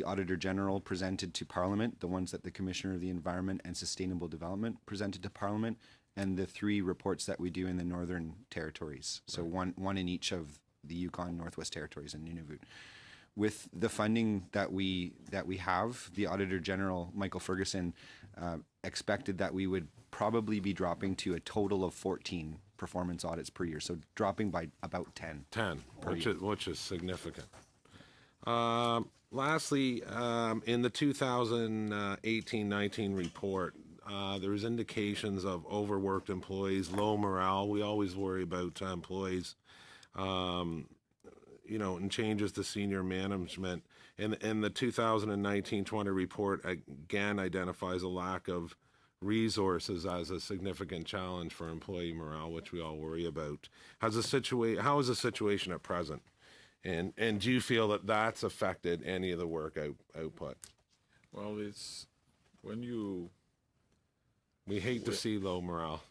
Speaker 6: Auditor General presented to Parliament, the ones that the Commissioner of the Environment and Sustainable Development presented to Parliament, and the 3 reports that we do in the Northern Territories. So one in each of the Yukon, Northwest Territories, and Nunavut. With the funding that we have, the Auditor General, Michael Ferguson, expected that we would probably be dropping to a total of 14 performance audits per year, so dropping by about 10.
Speaker 8: 10, which is significant. Lastly, in the 2018-19 report, there was indications of overworked employees, low morale. We always worry about employees, and changes to senior management. And the 2019-20 report again identifies a lack of resources as a significant challenge for employee morale, which we all worry about. How is the situation at present? And do you feel that that's affected any of the work output?
Speaker 2: Well, it's when
Speaker 8: we hate to see low morale.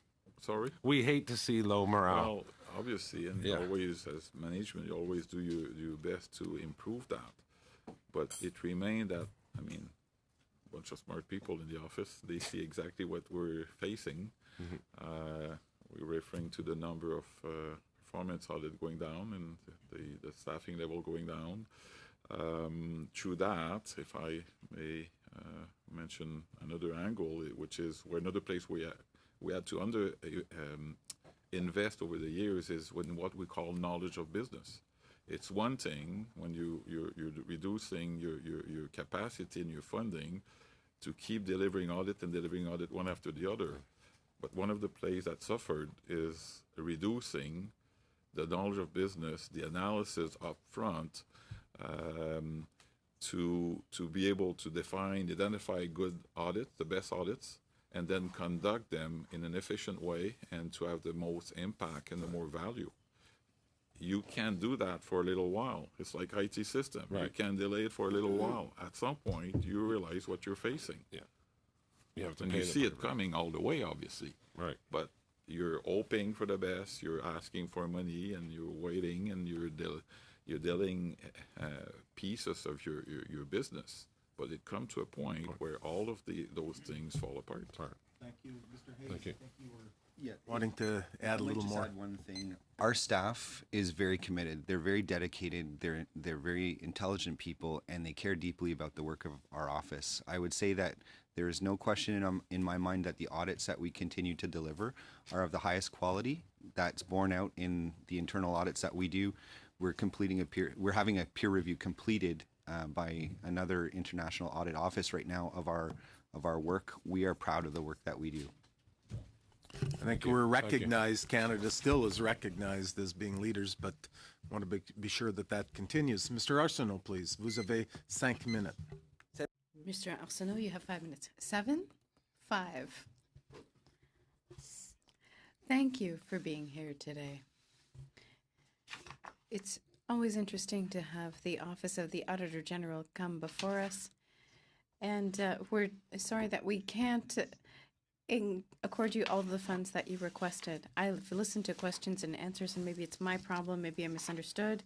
Speaker 2: Sorry?
Speaker 8: We hate to see low morale.
Speaker 2: Well, obviously, and always, as management, you always do your best to improve that. But it remains that, a bunch of smart people in the office, they see exactly what we're facing. We're referring to the number of performance audit going down and the staffing level going down. Through that, if I may mention another angle, which is where another place we had to invest over the years, is in what we call knowledge of business. It's one thing when you're reducing your capacity and your funding to keep delivering audit one after the other. But one of the places that suffered is reducing the knowledge of business, the analysis up front, to be able to identify good audits, the best audits, and then conduct them in an efficient way and to have the most impact and the more value. You can't do that for a little while. It's like IT system. Right. You can delay it for a little while. At some point, you realize what you're facing.
Speaker 8: Yeah. You have to
Speaker 2: and you see it coming all the way, obviously.
Speaker 8: Right.
Speaker 2: But you're hoping for the best. You're asking for money, and you're waiting, and you're dealing pieces of your business. But it comes to a point where all of those things fall apart.
Speaker 10: Thank you, Mr. Hayes.
Speaker 8: Thank you.
Speaker 1: Wanting to add a little more.
Speaker 6: Add one thing. Our staff is very committed. They're very dedicated. They're very intelligent people, and they care deeply about the work of our office. I would say that there is no question in my mind that the audits that we continue to deliver are of the highest quality. That's borne out in the internal audits that we do. We're having a peer review completed by another international audit office right now of our work. We are proud of the work that we do.
Speaker 1: I think we're recognized, Canada still is recognized as being leaders, but I want to be sure that that continues. Mr. Arsenault, please. Vous avez 5 minutes.
Speaker 3: Mr. Arsenault, you have 5 minutes. 7? 5. Thank you for being here today. It's always interesting to have the Office of the Auditor General come before us. And we're sorry that we can't accord you all the funds that you requested. I've listened to questions and answers, and maybe it's my problem, maybe I misunderstood.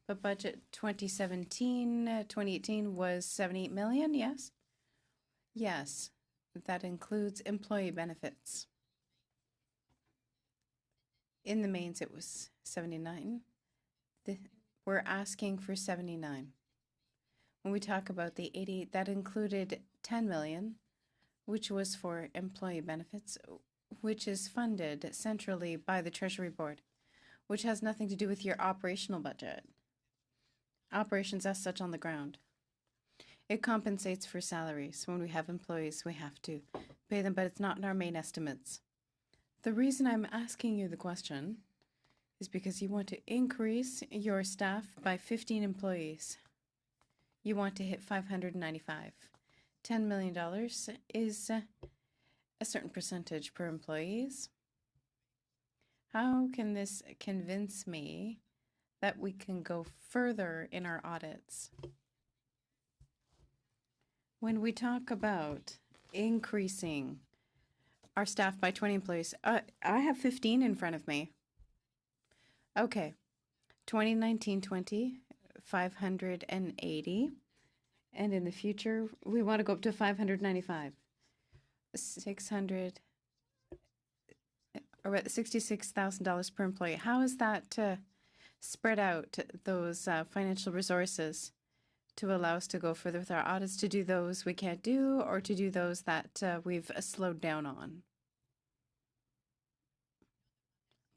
Speaker 3: But budget 2018 was 78 million, yes? Yes, that includes employee benefits. In the mains, it was 79. We're asking for 79. When we talk about the 88, that included 10 million, which was for employee benefits, which is funded centrally by the Treasury Board, which has nothing to do with your operational budget. Operations as such on the ground. It compensates for salaries. When we have employees, we have to pay them, but it's not in our main estimates. The reason I'm asking you the question is because you want to increase your staff by 15 employees. You want to hit 595. $10 million is a certain percentage per employees. How can this convince me that we can go further in our audits? When we talk about increasing our staff by 20 employees, I have 15 in front of me. Okay, 2019-20, 580. And in the future, we want to go up to 595. 600, or $66,000 per employee. How is that spread out, those financial resources, to allow us to go further with our audits, to do those we can't do, or to do those that we've slowed down on?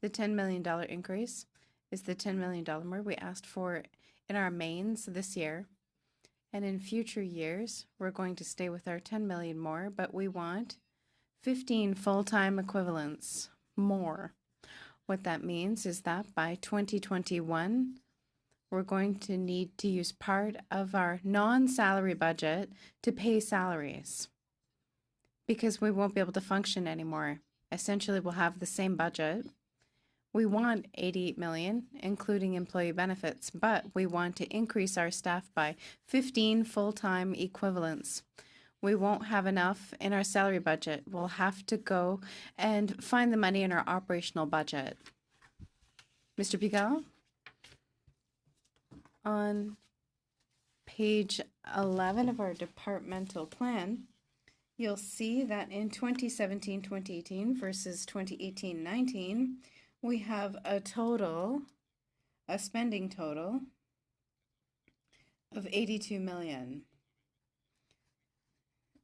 Speaker 3: The $10 million increase is the $10 million more we asked for in our mains this year. And in future years, we're going to stay with our 10 million more, but we want 15 full-time equivalents more. What that means is that by 2021, we're going to need to use part of our non-salary budget to pay salaries because we won't be able to function anymore. Essentially, we'll have the same budget. We want 88 million, including employee benefits, but we want to increase our staff by 15 full-time equivalents. We won't have enough in our salary budget. We'll have to go and find the money in our operational budget. Mr. Pigal, on page 11 of our departmental plan, you'll see that in 2017-2018 versus 2018-19, we have a spending total of 82 million.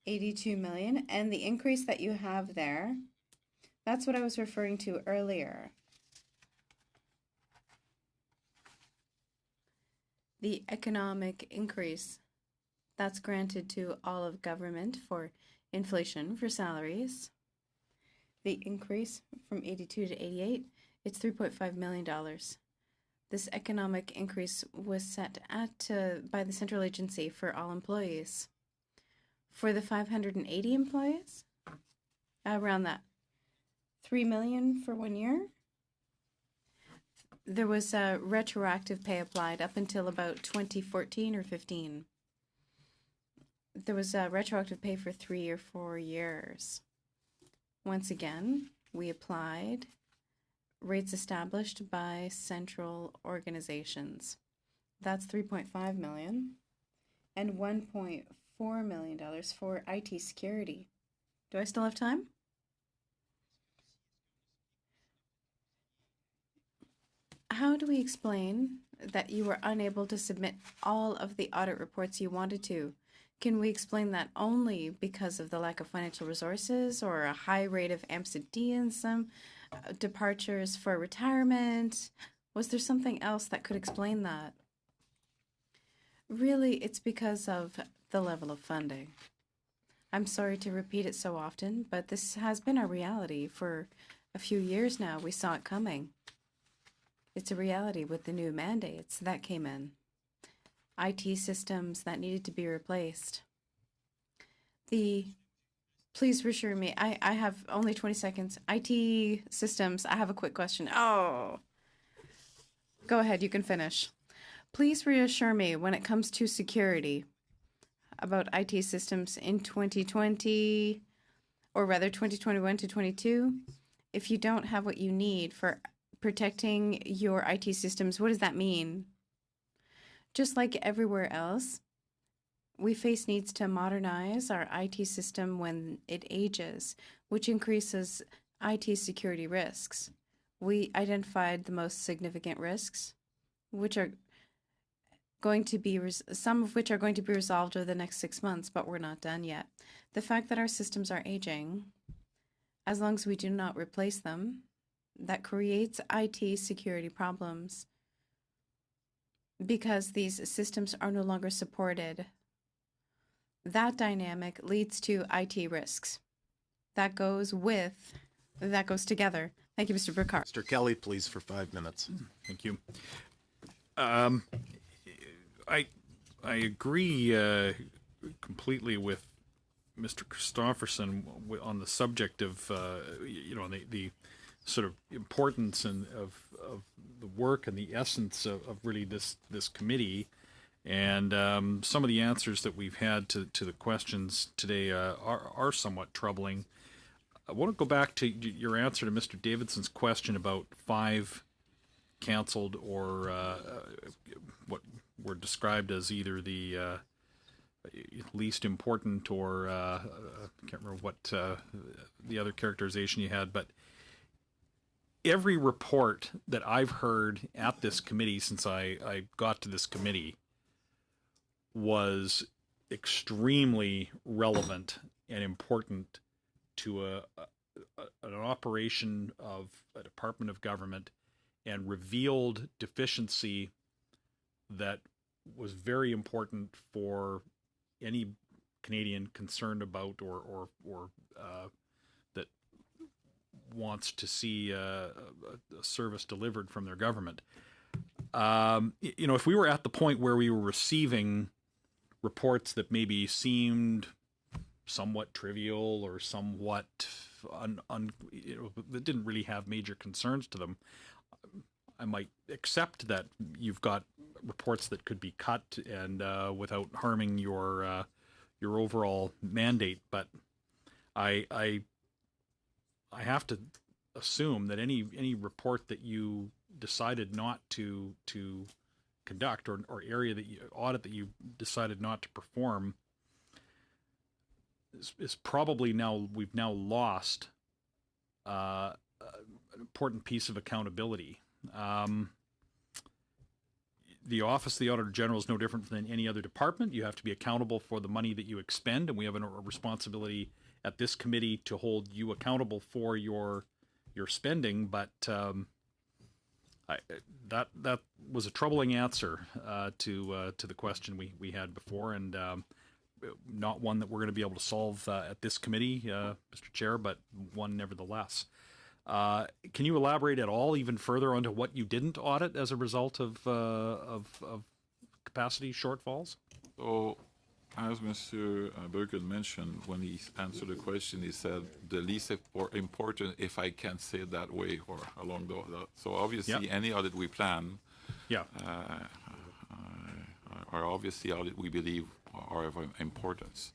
Speaker 3: 82 million, and the increase that you have there, that's what I was referring to earlier. The economic increase that's granted to all of government for inflation for salaries. The increase from 82 to 88, it's $3.5 million. This economic increase was set at by the central agency for all employees. For the 580 employees, around that 3 million for 1 year. There was a retroactive pay applied up until about 2014 or 15. There was a retroactive pay for 3 or 4 years. Once again, we applied rates established by central organizations. That's 3.5 million and $1.4 million for IT security. Do I still have time? How do we explain that you were unable to submit all of the audit reports you wanted to? Can we explain that only because of the lack of financial resources or a high rate of absenteeism, departures for retirement? Was there something else that could explain that? Really, it's because of the level of funding. I'm sorry to repeat it so often, but this has been our reality for a few years now. We saw it coming. It's a reality with the new mandates that came in. IT systems that needed to be replaced. Please reassure me. I have only 20 seconds. IT systems, I have a quick question. Oh, go ahead, you can finish. Please reassure me when it comes to security about IT systems in 2020, or rather 2021 to 22. If you don't have what you need for protecting your IT systems, what does that mean? Just like everywhere else, we face needs to modernize our IT system when it ages, which increases IT security risks. We identified the most significant risks, which are going to be, some of which are going to be resolved over the next 6 months, but we're not done yet. The fact that our systems are aging, as long as we do not replace them, that creates IT security problems because these systems are no longer supported. That dynamic leads to IT risks. That goes together. Thank you, Mr. Burkhart.
Speaker 1: Mr. Kelly, please, for 5 minutes.
Speaker 5: Thank you. I agree completely with Mr. Christofferson on the subject of the sort of importance of the work and the essence of really this committee, and some of the answers that we've had to the questions today are somewhat troubling. I want to go back to your answer to Mr. Davidson's question about 5 canceled or what were described as either the least important or I can't remember what the other characterization you had, but every report that I've heard at this committee since I got to this committee was extremely relevant and important to an operation of a department of government, and revealed deficiency that was very important for any Canadian concerned about or that wants to see a service delivered from their government. If we were at the point where we were receiving reports that maybe seemed somewhat trivial or somewhat that didn't really have major concerns to them, I might accept that you've got reports that could be cut and without harming your overall mandate. But I have to assume that any report that you decided not to conduct or area that audit that you decided not to perform is probably we've now lost an important piece of accountability. The Office of the Auditor General is no different than any other department. You have to be accountable for the money that you expend, and we have a responsibility at this committee to hold you accountable for your spending. But that was a troubling answer to the question we had before, and not one that we're going to be able to solve at this committee, Mr. Chair, but one nevertheless. Can you elaborate at all, even further, onto what you didn't audit as a result of capacity shortfalls?
Speaker 2: So, as Mr. Burkett mentioned, when he answered the question, he said the least important, if I can say it that way, or along those. So obviously, any audit we plan, are obviously audit we believe are of importance.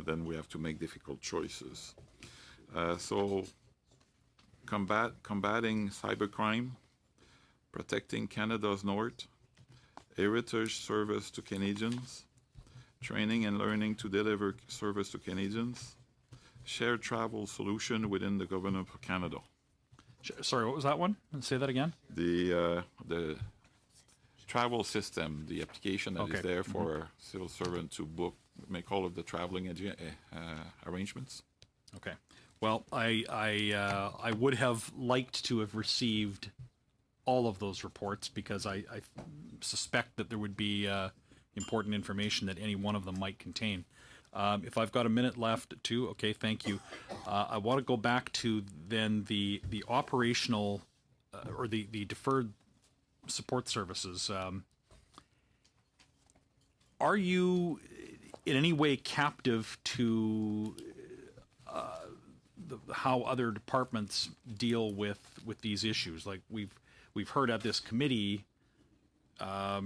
Speaker 2: Then we have to make difficult choices. So, combating cybercrime, protecting Canada's North, heritage service to Canadians, training and learning to deliver service to Canadians, shared travel solution within the Government of Canada.
Speaker 5: Sorry, what was that one? Say that again.
Speaker 2: The travel system, the application that is there for a civil servant to make all of the traveling arrangements.
Speaker 5: Okay. Well, I would have liked to have received all of those reports, because I suspect that there would be important information that any one of them might contain. If I've got a minute left, too, okay, thank you. I want to go back to then the operational or the deferred support services. Are you in any way captive to how other departments deal with these issues? Like we've heard at this committee,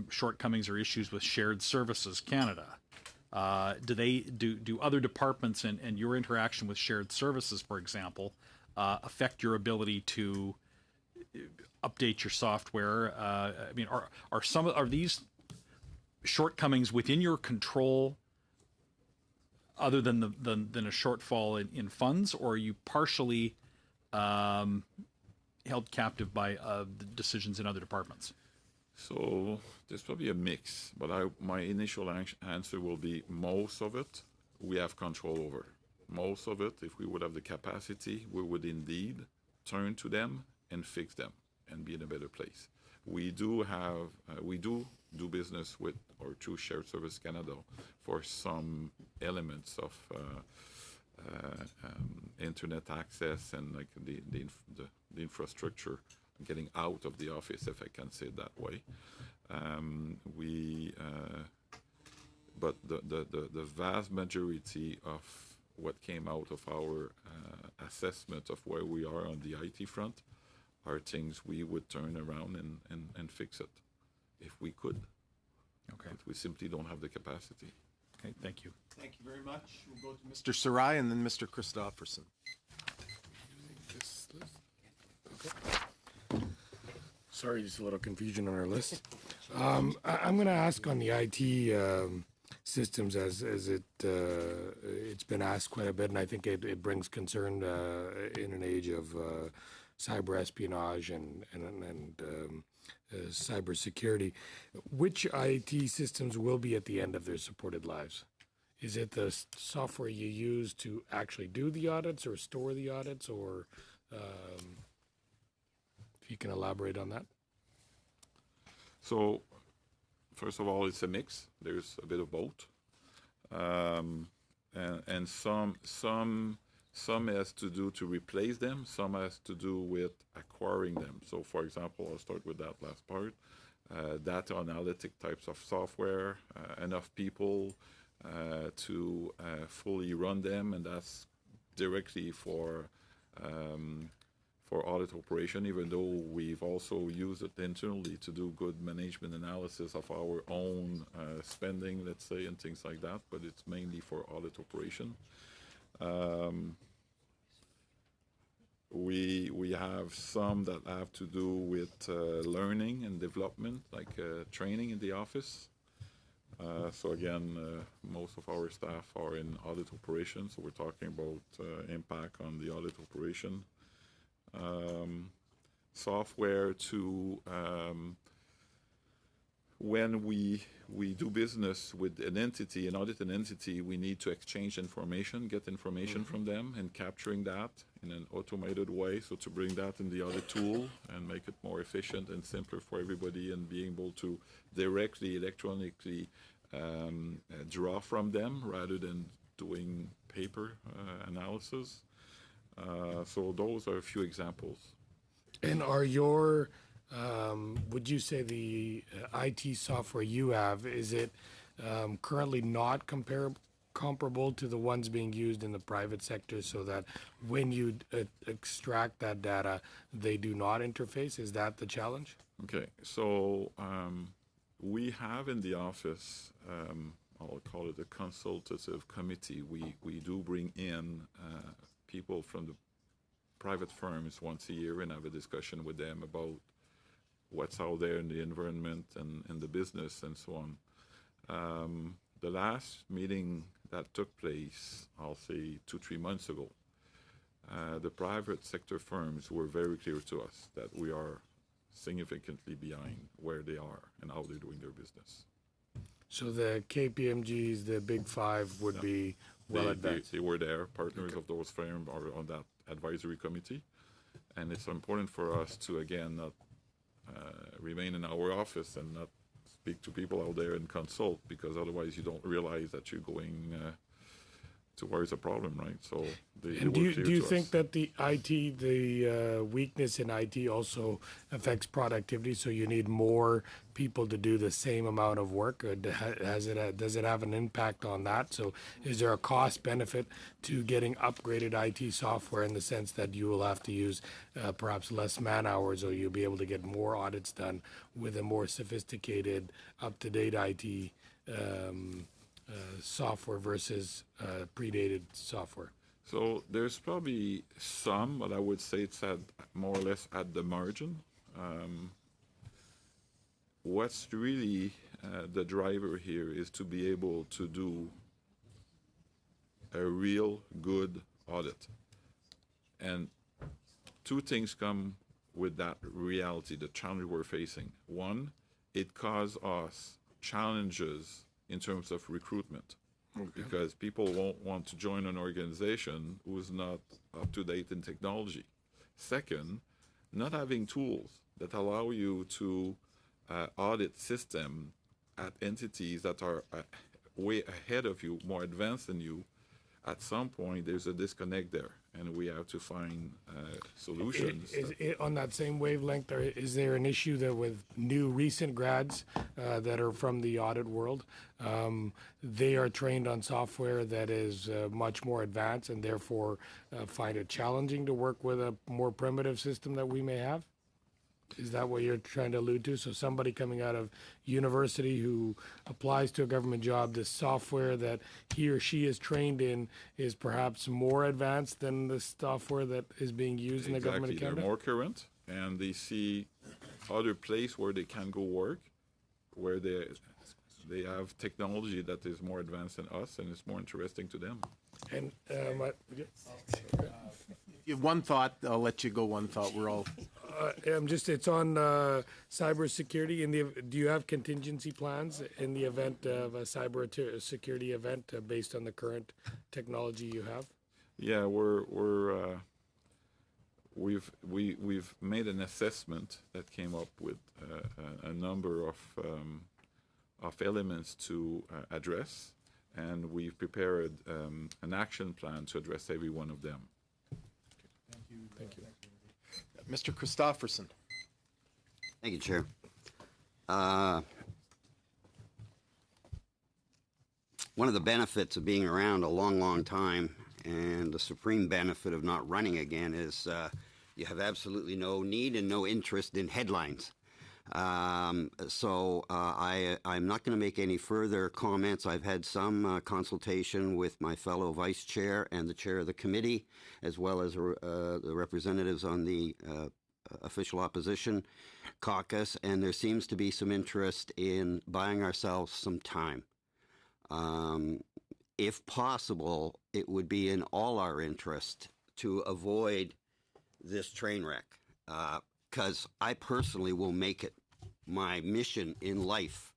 Speaker 5: shortcomings or issues with Shared Services Canada. Do other departments and your interaction with Shared Services, for example, affect your ability to update your software? I mean, are these shortcomings within your control, other than a shortfall in funds, or are you partially held captive by the decisions in other departments?
Speaker 2: So there's probably a mix, but my initial answer will be most of it we have control over. Most of it, if we would have the capacity, we would indeed turn to them and fix them and be in a better place. We do do business with or through Shared Service Canada for some elements of internet access and like the infrastructure getting out of the office, if I can say it that way. But the vast majority of what came out of our assessment of where we are on the IT front are things we would turn around and fix it if we could.
Speaker 5: Okay.
Speaker 2: But we simply don't have the capacity.
Speaker 5: Okay, thank you.
Speaker 1: Thank you very much. We'll go to Mr. Sarai and then Mr. Christopherson.
Speaker 11: Sorry, just a little confusion on our list. I'm going to ask on the IT systems as it's been asked quite a bit, and I think it brings concern in an age of cyber espionage and cyber security. Which IT systems will be at the end of their supported lives? Is it the software you use to actually do the audits or store the audits, or if you can elaborate on that?
Speaker 2: So, first of all, it's a mix. There's a bit of both, and some has to do to replace them. Some has to do with acquiring them. So, for example, I'll start with that last part. Data analytic types of software, enough people to fully run them, and that's directly for audit operation, even though we've also used it internally to do good management analysis of our own spending, let's say, and things like that, but it's mainly for audit operation. We have some that have to do with learning and development, like training in the office. So again, most of our staff are in audit operations, so we're talking about impact on the audit operation. Software to when we do business with an entity, an audit an entity, we need to exchange information, get information from them, and capturing that in an automated way. So to bring that in the audit tool and make it more efficient and simpler for everybody, and being able to directly electronically draw from them rather than doing paper analysis. So those are a few examples.
Speaker 11: And are your, would you say the IT software you have, is it currently not comparable to the ones being used in the private sector, so that when you extract that data, they do not interface? Is that the challenge?
Speaker 2: Okay, so we have in the office, I'll call it a consultative committee. We do bring in people from the private firms once a year and have a discussion with them about what's out there in the environment and the business and so on. The last meeting that took place, I'll say 2-3 months ago, the private sector firms were very clear to us that we are significantly behind where they are and how they're doing their business.
Speaker 11: So the KPMGs, the big five, would be well advanced.
Speaker 2: They were there. Partners of those firms are on that advisory committee. And it's important for us to, again, not remain in our office and not speak to people out there and consult, because otherwise you don't realize that you're going towards a problem, right? So they
Speaker 11: And
Speaker 2: were clear
Speaker 11: do you
Speaker 2: to
Speaker 11: think
Speaker 2: us.
Speaker 11: that the weakness in IT also affects productivity? So you need more people to do the same amount of work, or does it have an impact on that? So is there a cost benefit to getting upgraded IT software in the sense that you will have to use perhaps less man hours, or you'll be able to get more audits done with a more sophisticated, up-to-date IT software versus predated software?
Speaker 2: So there's probably some, but I would say it's at more or less at the margin. What's really the driver here is to be able to do a real good audit. And two things come with that reality, the challenge we're facing. One, it causes us challenges in terms of recruitment. Because people won't want to join an organization who's not up to date in technology. Second, not having tools that allow you to audit system at entities that are way ahead of you, more advanced than you. At some point, there's a disconnect there, and we have to find solutions.
Speaker 11: On that same wavelength, is there an issue that with new recent grads that are from the audit world, they are trained on software that is much more advanced and therefore find it challenging to work with a more primitive system that we may have? Is that what you're trying to allude to? So somebody coming out of university who applies to a government job, the software that he or she is trained in is perhaps more advanced than the software that is being used in the government of Canada?
Speaker 2: They're more current, and they see other place where they can go work, where they have technology that is more advanced than us, and it's more interesting to them.
Speaker 11: And
Speaker 1: One thought, I'll let you go one thought. We're all
Speaker 11: it's on cybersecurity. Do you have contingency plans in the event of a cyber security event based on the current technology you have?
Speaker 2: Yeah, we've made an assessment that came up with a number of elements to address, and we've prepared an action plan to address every one of them.
Speaker 11: Thank you.
Speaker 1: Mr. Christofferson.
Speaker 7: Thank you, Chair. One of the benefits of being around a long, long time, and the supreme benefit of not running again, is you have absolutely no need and no interest in headlines. I'm not going to make any further comments. I've had some consultation with my fellow vice chair and the chair of the committee, as well as the representatives on the official opposition caucus, and there seems to be some interest in buying ourselves some time. If possible, it would be in all our interest to avoid this train wreck, because I personally will make it my mission in life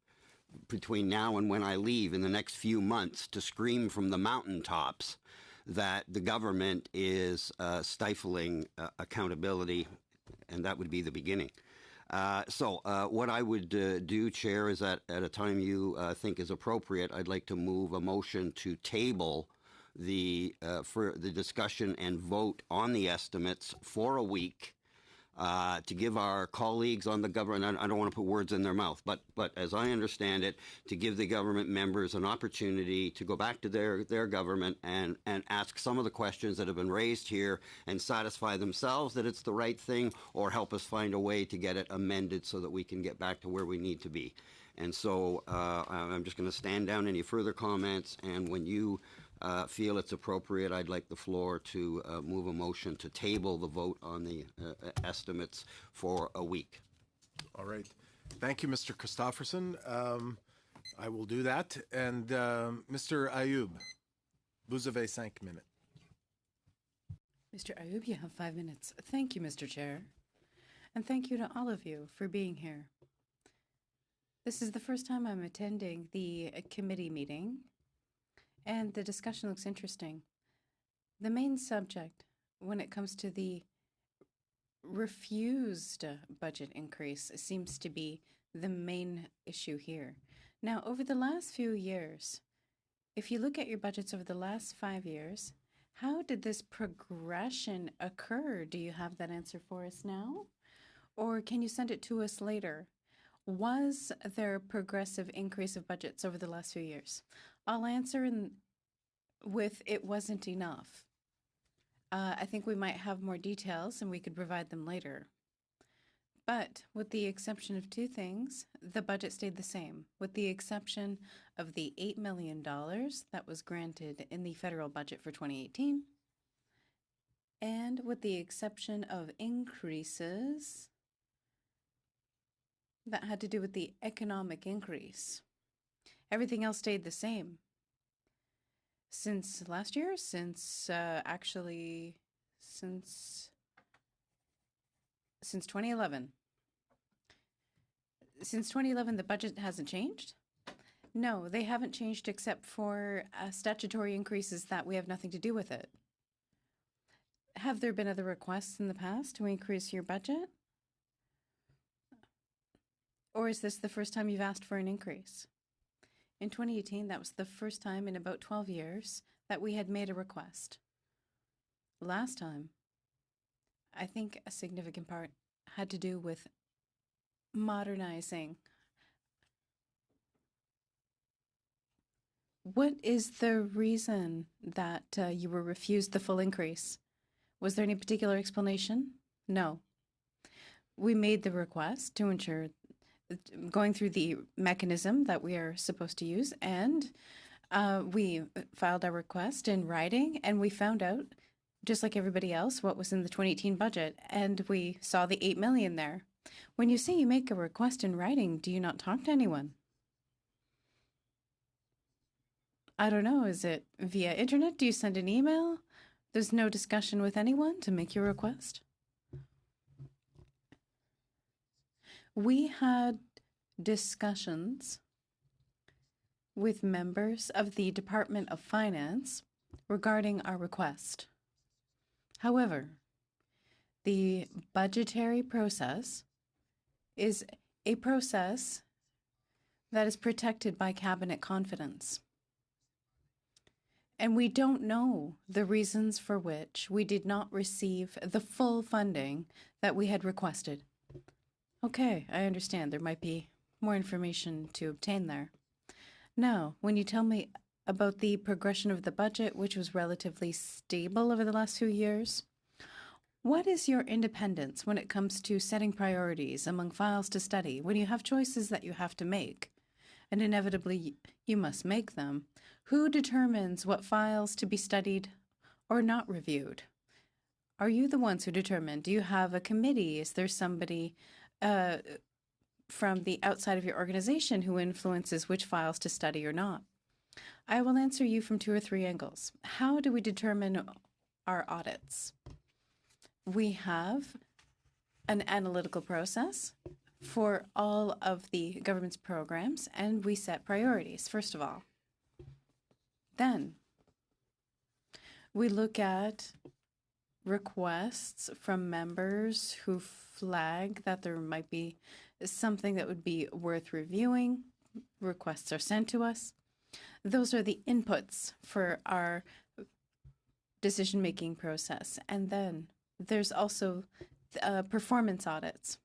Speaker 7: between now and when I leave in the next few months to scream from the mountaintops that the government is stifling accountability, and that would be the beginning. What I would do, Chair, is that at a time you think is appropriate, I'd like to move a motion to table for the discussion and vote on the estimates for a week, to give our colleagues on the government, I don't want to put words in their mouth, but as I understand it, to give the government members an opportunity to go back to their government and ask some of the questions that have been raised here and satisfy themselves that it's the right thing, or help us find a way to get it amended so that we can get back to where we need to be. And so I'm just going to stand down any further comments, and when you feel it's appropriate, I'd like the floor to move a motion to table the vote on the estimates for a week.
Speaker 1: All right. Thank you, Mr. Christofferson. I will do that. And Mr. Ayoub, vous avez 5 minutes.
Speaker 3: Mr. Ayoub, you have 5 minutes. Thank you, Mr. Chair. And thank you to all of you for being here. This is the first time I'm attending the committee meeting, and the discussion looks interesting. The main subject when it comes to the refused budget increase seems to be the main issue here. Now, over the last few years, if you look at your budgets over the last 5 years, how did this progression occur? Do you have that answer for us now? Or can you send it to us later? Was there a progressive increase of budgets over the last few years? I'll answer with it wasn't enough. I think we might have more details and we could provide them later. But with the exception of two things, the budget stayed the same, with the exception of the $8 million that was granted in the federal budget for 2018, and with the exception of increases that had to do with the economic increase. Everything else stayed the same. Since last year, since 2011. Since 2011, the budget hasn't changed? No, they haven't changed except for statutory increases that we have nothing to do with it. Have there been other requests in the past to increase your budget? Or is this the first time you've asked for an increase? In 2018, that was the first time in about 12 years that we had made a request. Last time, I think a significant part had to do with modernizing. What is the reason that you were refused the full increase? Was there any particular explanation? No. We made the request to ensure going through the mechanism that we are supposed to use, and we filed our request in writing, and we found out, just like everybody else, what was in the 2018 budget, and we saw the $8 million there. When you say you make a request in writing, do you not talk to anyone? I don't know, is it via internet? Do you send an email? There's no discussion with anyone to make your request? We had discussions with members of the Department of Finance regarding our request. However, the budgetary process is a process that is protected by cabinet confidence. And we don't know the reasons for which we did not receive the full funding that we had requested. Okay, I understand. There might be more information to obtain there. Now, when you tell me about the progression of the budget, which was relatively stable over the last few years, what is your independence when it comes to setting priorities among files to study when you have choices that you have to make? And inevitably, you must make them. Who determines what files to be studied or not reviewed? Are you the ones who determine? Do you have a committee? Is there somebody from the outside of your organization who influences which files to study or not? I will answer you from 2 or 3 angles. How do we determine our audits? We have an analytical process for all of the government's programs, and we set priorities, first of all. Then we look at requests from members who flag that there might be something that would be worth reviewing. Requests are sent to us. Those are the inputs for our decision-making process. And then there's also performance audits.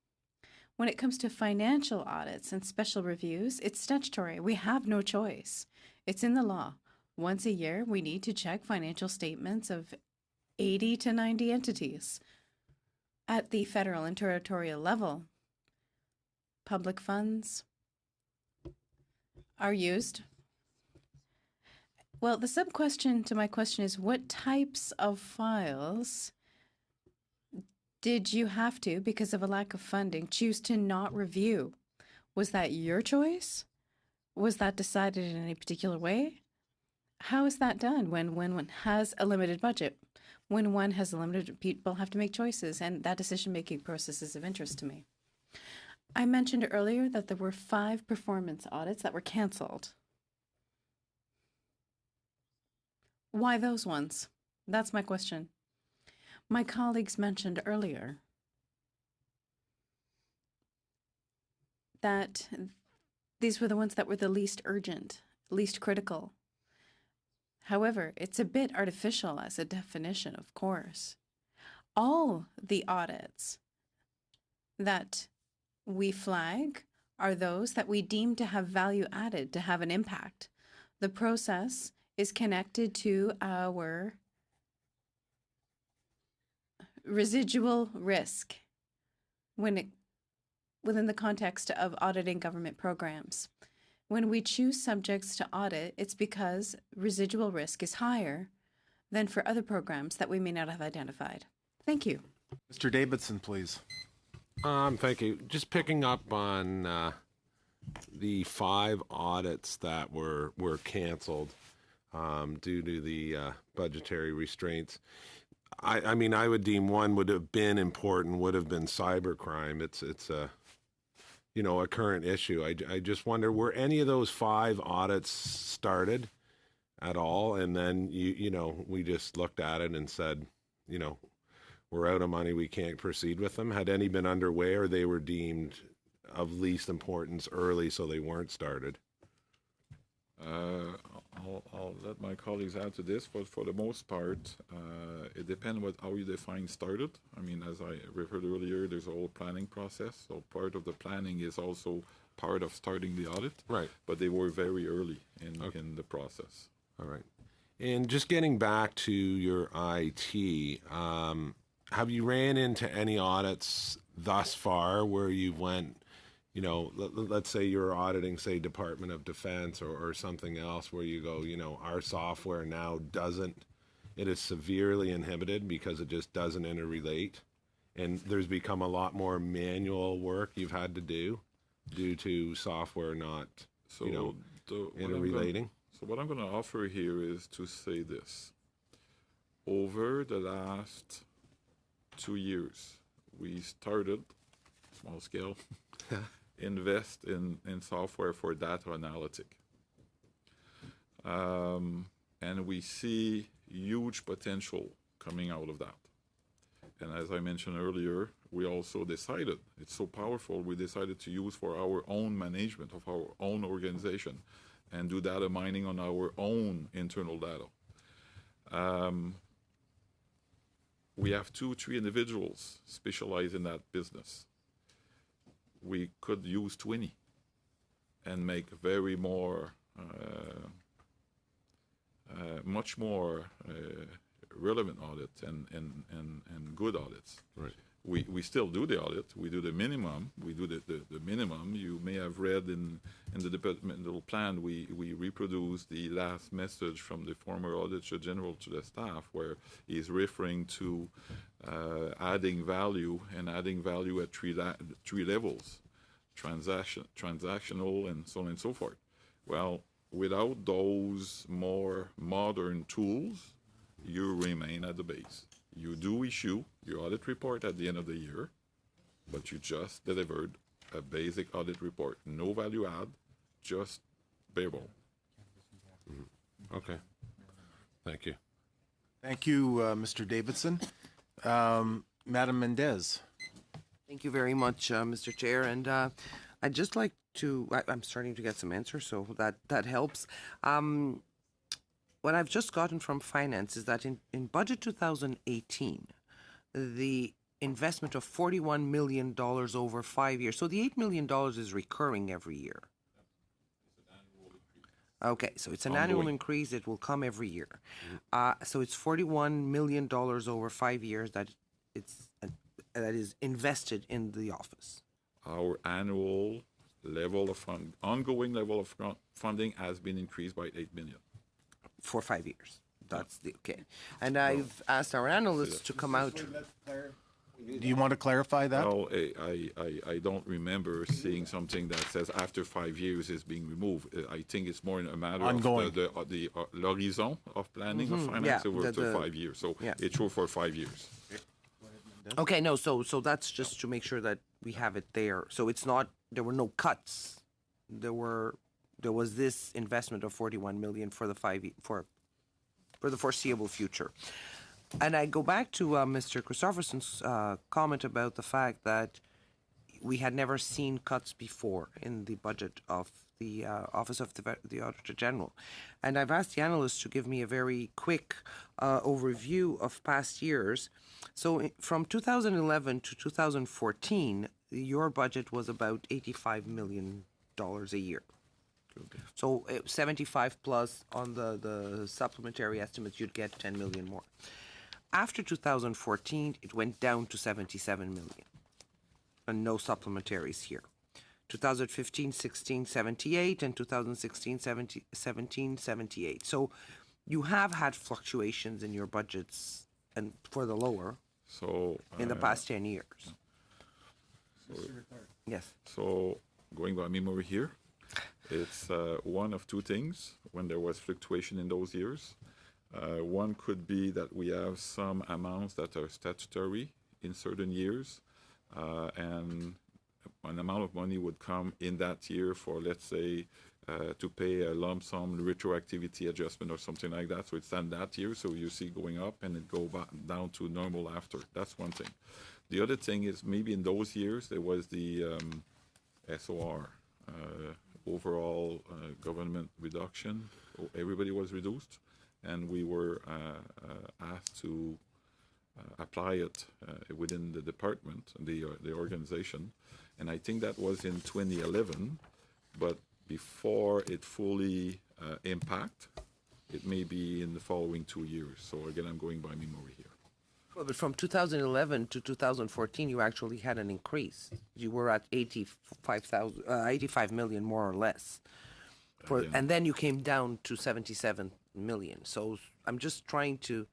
Speaker 3: When it comes to financial audits and special reviews, it's statutory. We have no choice. It's in the law. Once a year, we need to check financial statements of 80 to 90 entities. At the federal and territorial level, public funds are used. Well, the sub-question to my question is, what types of files did you have to, because of a lack of funding, choose to not review? Was that your choice? Was that decided in any particular way? How is that done when one has a limited budget? When one has a limited, people have to make choices, and that decision-making process is of interest to me. I mentioned earlier that there were 5 performance audits that were canceled. Why those ones? That's my question. My colleagues mentioned earlier that these were the ones that were the least urgent, least critical. However, it's a bit artificial as a definition, of course. All the audits that we flag are those that we deem to have value added, to have an impact. The process is connected to our residual risk within the context of auditing government programs. When we choose subjects to audit, it's because residual risk is higher than for other programs that we may not have identified. Thank you.
Speaker 1: Mr. Davidson, please.
Speaker 8: Thank you. Just picking up on the 5 audits that were canceled due to the budgetary restraints. I mean, I would deem one would have been important, would have been cybercrime. It's a a current issue. I just wonder, were any of those 5 audits started at all? And then we just looked at it and said, we're out of money, we can't proceed with them. Had any been underway, or they were deemed of least importance early, so they weren't started?
Speaker 2: I'll let my colleagues add to this, but for the most part, it depends how you define started. I mean, as I referred earlier, there's a whole planning process. So part of the planning is also part of starting the audit.
Speaker 8: Right.
Speaker 2: But they were very early in the process.
Speaker 8: All right. And just getting back to your IT, have you ran into any audits thus far where you went, let's say you're auditing, say, Department of Defense or something else, where you go, our software now it is severely inhibited because it just doesn't interrelate. And there's become a lot more manual work you've had to do due to software not, interrelating.
Speaker 2: So what I'm going to offer here is to say this. Over the last 2 years, we started, small scale, invest in software for data analytic. And we see huge potential coming out of that. And as I mentioned earlier, we also decided, it's so powerful, we decided to use for our own management of our own organization and do data mining on our own internal data. We have 2-3 individuals specialized in that business. We could use 20 and make much more relevant audits and good audits.
Speaker 8: Right.
Speaker 2: We still do the audit. We do the minimum. We do the minimum. You may have read in the departmental plan, we reproduce the last message from the former Auditor General to the staff, where he's referring to adding value at three levels: transactional, and so on and so forth. Well, without those more modern tools, you remain at the base. You do issue your audit report at the end of the year, but you just delivered a basic audit report. No value add, just bare bone.
Speaker 8: Okay. Thank you.
Speaker 1: Thank you, Mr. Davidson. Madam Mendez.
Speaker 4: Thank you very much, Mr. Chair. And I'd just like to, I'm starting to get some answers, so that helps. What I've just gotten from finance is that in budget 2018, the investment of $41 million over 5 years, so the $8 million is recurring every year. Okay, so it's an annual increase. It will come every year. So it's $41 million over 5 years that is invested in the office.
Speaker 2: Our annual level of ongoing level of funding has been increased by $8 million.
Speaker 4: For 5 years. That's the okay. And I've asked our analysts to come out.
Speaker 1: Do you want to clarify that?
Speaker 2: Well, I don't remember seeing something that says after 5 years is being removed. I think it's more a matter
Speaker 1: ongoing.
Speaker 2: Of the l'horizon of planning of finance over to 5 years. So it's true for 5 years.
Speaker 4: Okay, no, so that's just to make sure that we have it there. So it's not, there were no cuts. There was this investment of 41 million for the for the foreseeable future. And I go back to Mr. Christopherson's comment about the fact that we had never seen cuts before in the budget of the Office of the Auditor General. And I've asked the analysts to give me a very quick overview of past years. So from 2011 to 2014, your budget was about $85 million a year. So 75 plus on the supplementary estimates, you'd get 10 million more. After 2014, it went down to 77 million. And no supplementaries here. 2015, 16, 78, and 2016, 17, 78. So you have had fluctuations in your budgets and for the lower in the past 10 years. Yes.
Speaker 2: So going by memory here, it's one of two things when there was fluctuation in those years. One could be that we have some amounts that are statutory in certain years, and an amount of money would come in that year for, let's say, to pay a lump sum retroactivity adjustment or something like that. So it's done that year, so you see going up and it go back down to normal after. That's one thing. The other thing is maybe in those years there was the SOR, overall government reduction. Everybody was reduced, and we were asked to apply it within the department, the organization. And I think that was in 2011, but before it fully impact, it may be in the following 2 years. So again, I'm going by memory here.
Speaker 4: Well, but from 2011 to 2014, you actually had an increase. You were at 85 million more or less. And then you came down to 77 million. So I'm just trying to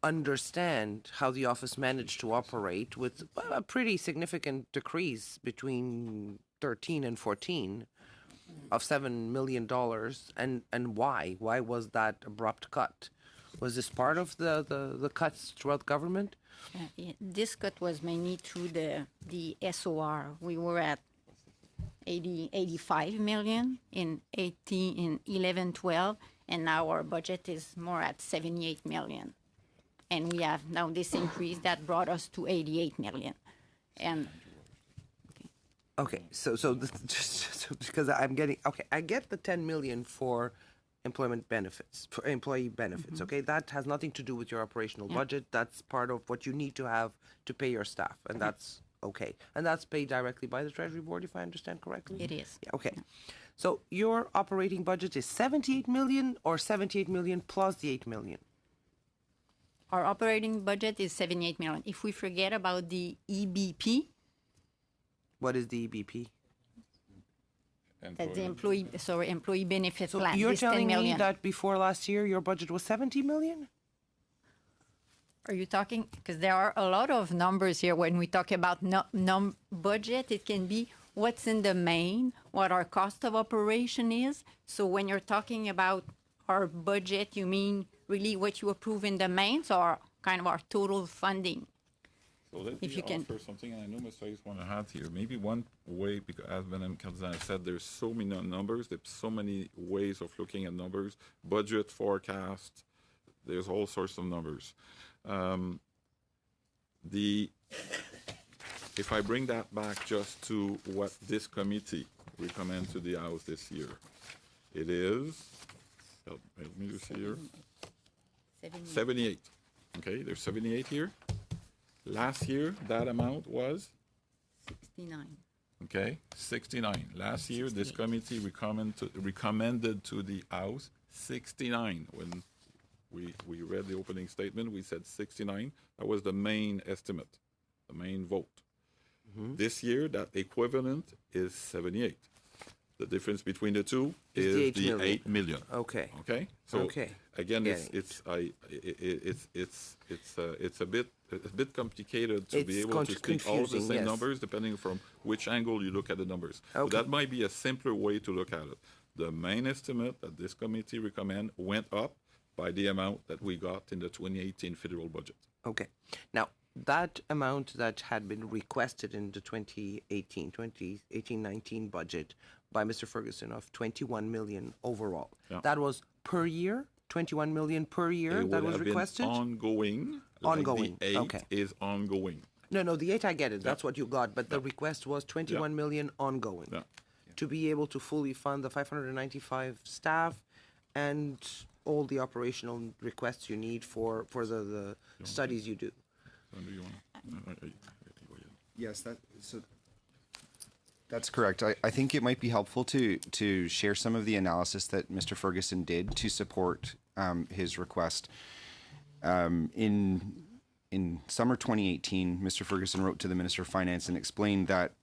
Speaker 4: understand how the office managed to operate with a pretty significant decrease between 13 and 14 of $7 million, and why? Why was that abrupt cut? Was this part of the cuts throughout government?
Speaker 12: This cut was mainly through the SOR. We were at 85 million in 11-12, and now our budget is more at 78 million. And we have now this increase that brought us to 88 million. And
Speaker 4: okay, so because I'm getting, okay, I get the 10 million for employment benefits, for employee benefits, okay? That has nothing to do with your operational budget. That's part of what you need to have to pay your staff, and that's okay. And that's paid directly by the Treasury Board, if I understand correctly?
Speaker 12: it is.
Speaker 4: Yeah, okay. So your operating budget is 78 million or 78 million plus the 8 million?
Speaker 12: Our operating budget is 78 million. If we forget about the EBP,
Speaker 4: What is the EBP?
Speaker 12: that's the employee benefit
Speaker 4: So
Speaker 12: plan.
Speaker 4: you're
Speaker 12: this 10
Speaker 4: telling me
Speaker 12: million.
Speaker 4: that before last year your budget was 70 million?
Speaker 12: Are you talking? Because there are a lot of numbers here when we talk about budget. It can be what's in the main, what our cost of operation is. So when you're talking about our budget, you mean really what you approve in the main, so our kind of our total funding.
Speaker 2: So let
Speaker 12: If
Speaker 2: me
Speaker 12: you can-
Speaker 2: offer something, and I know Mr. Hayes want to add here. Maybe one way, because as Madame Calzana said, there's so many numbers, there's so many ways of looking at numbers, budget, forecast, there's all sorts of numbers. If I bring that back just to what this committee recommend to the House this year, it is, help me to see here, 78. Okay, there's 78 here. Last year, that amount was?
Speaker 12: 69.
Speaker 2: Okay, 69. Last year, this committee recommended to the House 69. When we read the opening statement, we said 69. That was the main estimate, the main vote. This year, that equivalent is 78. The difference between the two is the 8 million.
Speaker 4: Okay.
Speaker 2: Okay. So
Speaker 4: Okay.
Speaker 2: again,
Speaker 4: Getting
Speaker 2: it's a bit complicated to be
Speaker 4: It's
Speaker 2: able to speak all the
Speaker 4: confusing,
Speaker 2: same
Speaker 4: yes.
Speaker 2: numbers depending from which angle you look at the numbers. So
Speaker 4: Okay.
Speaker 2: that might be a simpler way to look at it. The main estimate that this committee recommend went up by the amount that we got in the 2018 federal budget.
Speaker 4: Okay. Now, that amount that had been requested in the 2018-19 budget by Mr. Ferguson of 21 million overall,
Speaker 2: Yeah.
Speaker 4: that was per year? 21 million per year
Speaker 2: It
Speaker 4: that
Speaker 2: would
Speaker 4: was
Speaker 2: have
Speaker 4: requested?
Speaker 2: been ongoing.
Speaker 4: Ongoing,
Speaker 2: Like the 8
Speaker 4: okay.
Speaker 2: is ongoing.
Speaker 4: No, the 8 I get it. That's what you got. But the request was 21
Speaker 2: Yeah.
Speaker 4: million ongoing.
Speaker 2: Yeah.
Speaker 4: to be able to fully fund the 595 staff and all the operational requests you need for the studies you do.
Speaker 2: Sandra, you want to?
Speaker 6: Yes, that's correct. I think it might be helpful to share some of the analysis that Mr. Ferguson did to support his request. In summer 2018, Mr. Ferguson wrote to the Minister of Finance and explained that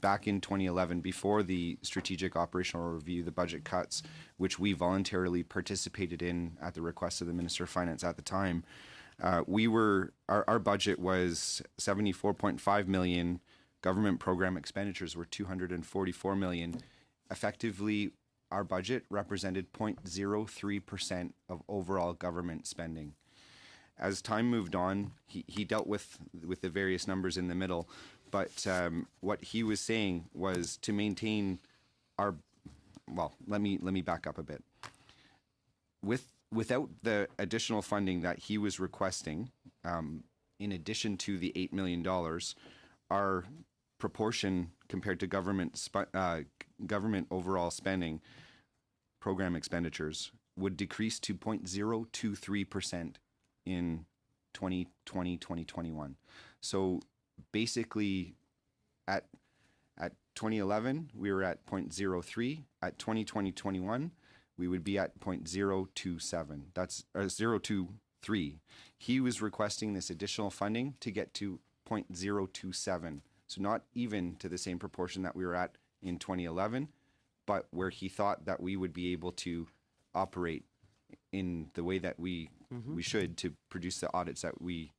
Speaker 6: back in 2011, before the strategic operational review, the budget cuts, which we voluntarily participated in at the request of the Minister of Finance at the time, our budget was 74.5 million. Government program expenditures were 244 million. Effectively, our budget represented 0.03% of overall government spending. As time moved on, he dealt with the various numbers in the middle, but what he was saying was to maintain our, well, let me back up a bit. Without the additional funding that he was requesting, in addition to the $8 million, our proportion compared to government overall spending, program expenditures, would decrease to 0.023% in 2020, 2021. So basically at 2011, we were at 0.03. At 2020, 21, we would be at 0.027. That's 0.023. He was requesting this additional funding to get to 0.027. So not even to the same proportion that we were at in 2011, but where he thought that we would be able to operate in the way that we should to produce the audits that we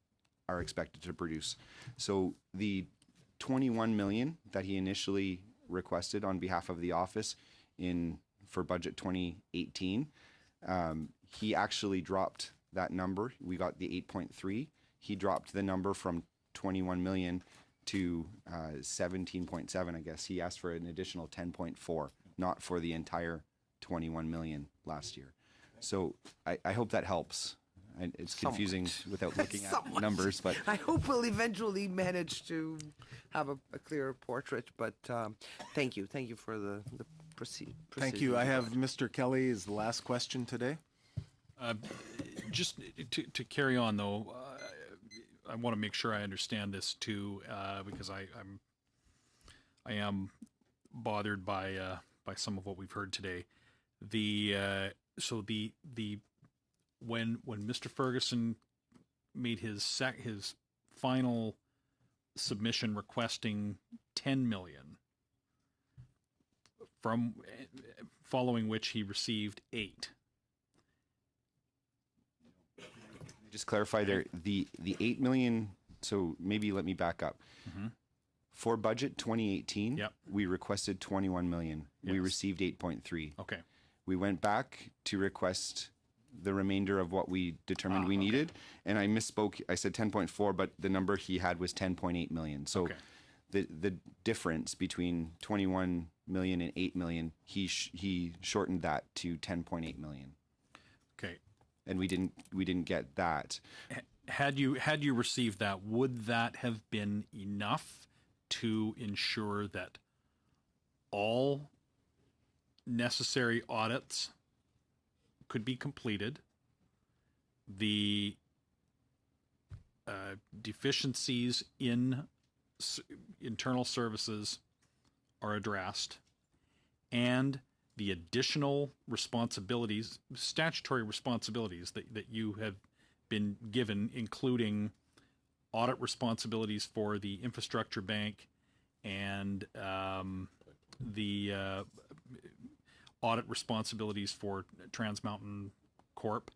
Speaker 6: are expected to produce. So the 21 million that he initially requested on behalf of the office for budget 2018, he actually dropped that number. We got the 8.3. He dropped the number from 21 million to 17.7, I guess. He asked for an additional 10.4, not for the entire 21 million last year. So I hope that helps. It's confusing without looking at numbers, but
Speaker 4: I hope we'll eventually manage to have a clearer portrait. But thank you for the precision.
Speaker 1: Thank you. I have Mr. Kelly is the last question today.
Speaker 5: Just to carry on though, I want to make sure I understand this too, because I am bothered by some of what we've heard today. When Mr. Ferguson made his final submission requesting 10 million, following which he received 8.
Speaker 6: Just clarify there, the 8 million, so maybe let me back up. For budget 2018, we requested 21 million. Yes. We received 8.3.
Speaker 5: Okay.
Speaker 6: We went back to request the remainder of what we determined we needed, and I misspoke. I said 10.4, but the number he had was 10.8 million. So the difference between 21 million and 8 million, he shortened that to 10.8 million.
Speaker 5: Okay.
Speaker 6: And we didn't get that.
Speaker 5: Had you received that, would that have been enough to ensure that all necessary audits could be completed, the deficiencies in internal services are addressed, and the additional responsibilities, statutory responsibilities that you have been given, including audit responsibilities for the infrastructure bank and the audit responsibilities for Trans Mountain Corp.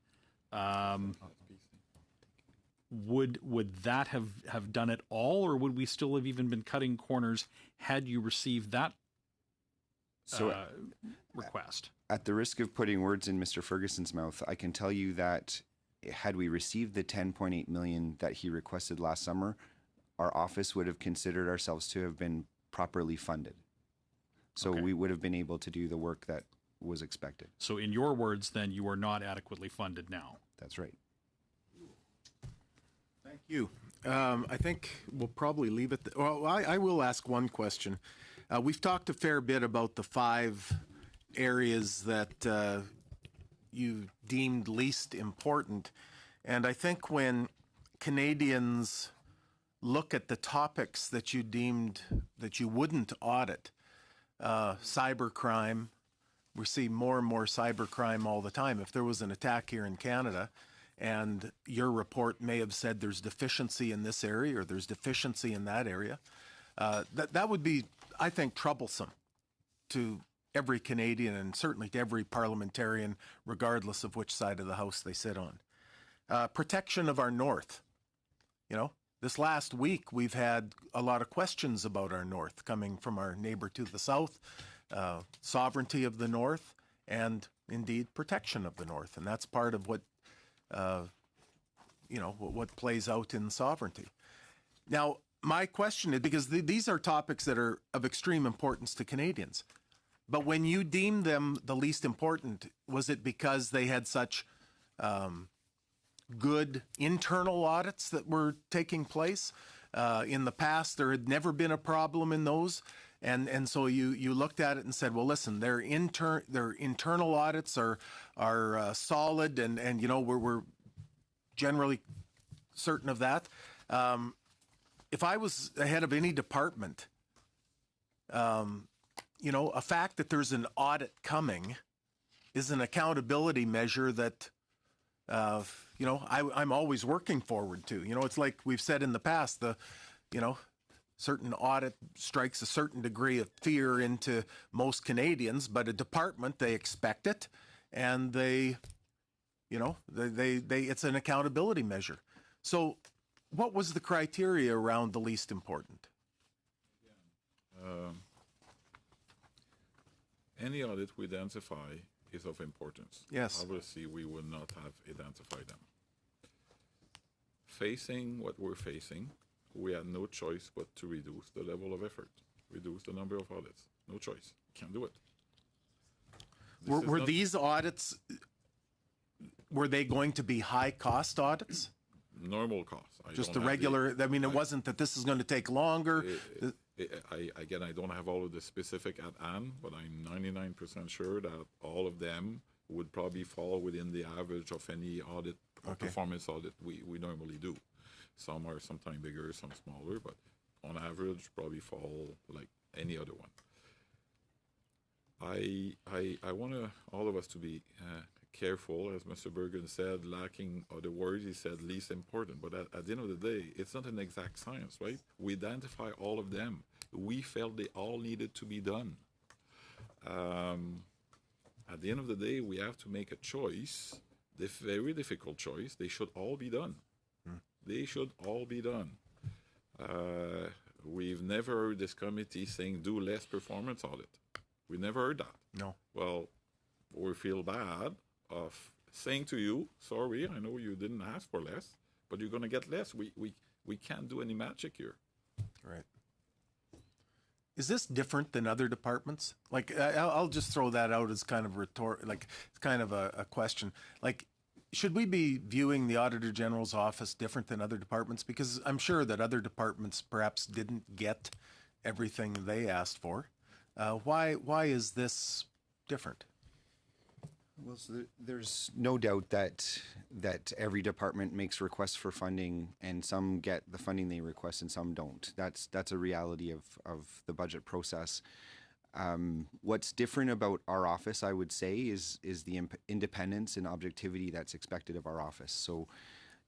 Speaker 5: Would that have done it all, or would we still have even been cutting corners had you received that request?
Speaker 6: At the risk of putting words in Mr. Ferguson's mouth, I can tell you that had we received the 10.8 million that he requested last summer, our office would have considered ourselves to have been properly funded. So we would have been able to do the work that was expected.
Speaker 5: So in your words, then, you are not adequately funded now.
Speaker 6: That's right.
Speaker 1: Thank you. I think we'll probably leave it. Well, I will ask one question. We've talked a fair bit about the 5 areas that you deemed least important. And I think when Canadians look at the topics that you deemed that you wouldn't audit, cybercrime, we see more and more cybercrime all the time. If there was an attack here in Canada and your report may have said there's deficiency in this area or there's deficiency in that area, that would be, I think, troublesome to every Canadian and certainly to every parliamentarian, regardless of which side of the House they sit on. Protection of our North. You know, this last week we've had a lot of questions about our North coming from our neighbor to the south, sovereignty of the North, and indeed protection of the North. And that's part of what, what plays out in sovereignty. Now, my question is, because these are topics that are of extreme importance to Canadians, but when you deemed them the least important, was it because they had such good internal audits that were taking place? In the past, there had never been a problem in those. And so you looked at it and said, well, listen, their internal audits are solid, and we're generally certain of that. If I was the head of any department, a fact that there's an audit coming is an accountability measure that I'm always working forward to. It's like we've said in the past, certain audit strikes a certain degree of fear into most Canadians, but a department, they expect it, and they it's an accountability measure. So what was the criteria around the least important?
Speaker 2: Any audit we identify is of importance.
Speaker 1: Yes.
Speaker 2: Obviously, we would not have identified them. Facing what we're facing, we had no choice but to reduce the level of effort, reduce the number of audits. No choice. Can't do it.
Speaker 1: Were these audits, were they going to be high-cost audits?
Speaker 2: Normal costs.
Speaker 1: Just the regular, it wasn't that this is going to take longer.
Speaker 2: I don't have all of the specific at hand, but I'm 99% sure that all of them would probably fall within the average of any audit, performance audit we normally do. Some are sometimes bigger, some smaller, but on average probably fall like any other one. I want all of us to be careful, as Mr. Bergen said, lacking other words. He said least important, but at the end of the day, it's not an exact science, right? We identify all of them. We felt they all needed to be done. At the end of the day, we have to make a choice, the very difficult choice. They should all be done. They should all be done. We've never heard this committee saying do less performance audit. We never heard that.
Speaker 1: No.
Speaker 2: Well, we feel bad of saying to you, sorry, I know you didn't ask for less, but you're going to get less. We can't do any magic here.
Speaker 1: Right. Is this different than other departments? Like, I'll just throw that out as kind of a question. Like, should we be viewing the Auditor General's office different than other departments? Because I'm sure that other departments perhaps didn't get everything they asked for. Why is this different?
Speaker 6: Well, so there's no doubt that every department makes requests for funding, and some get the funding they request and some don't. That's a reality of the budget process. What's different about our office, I would say, is the independence and objectivity that's expected of our office. So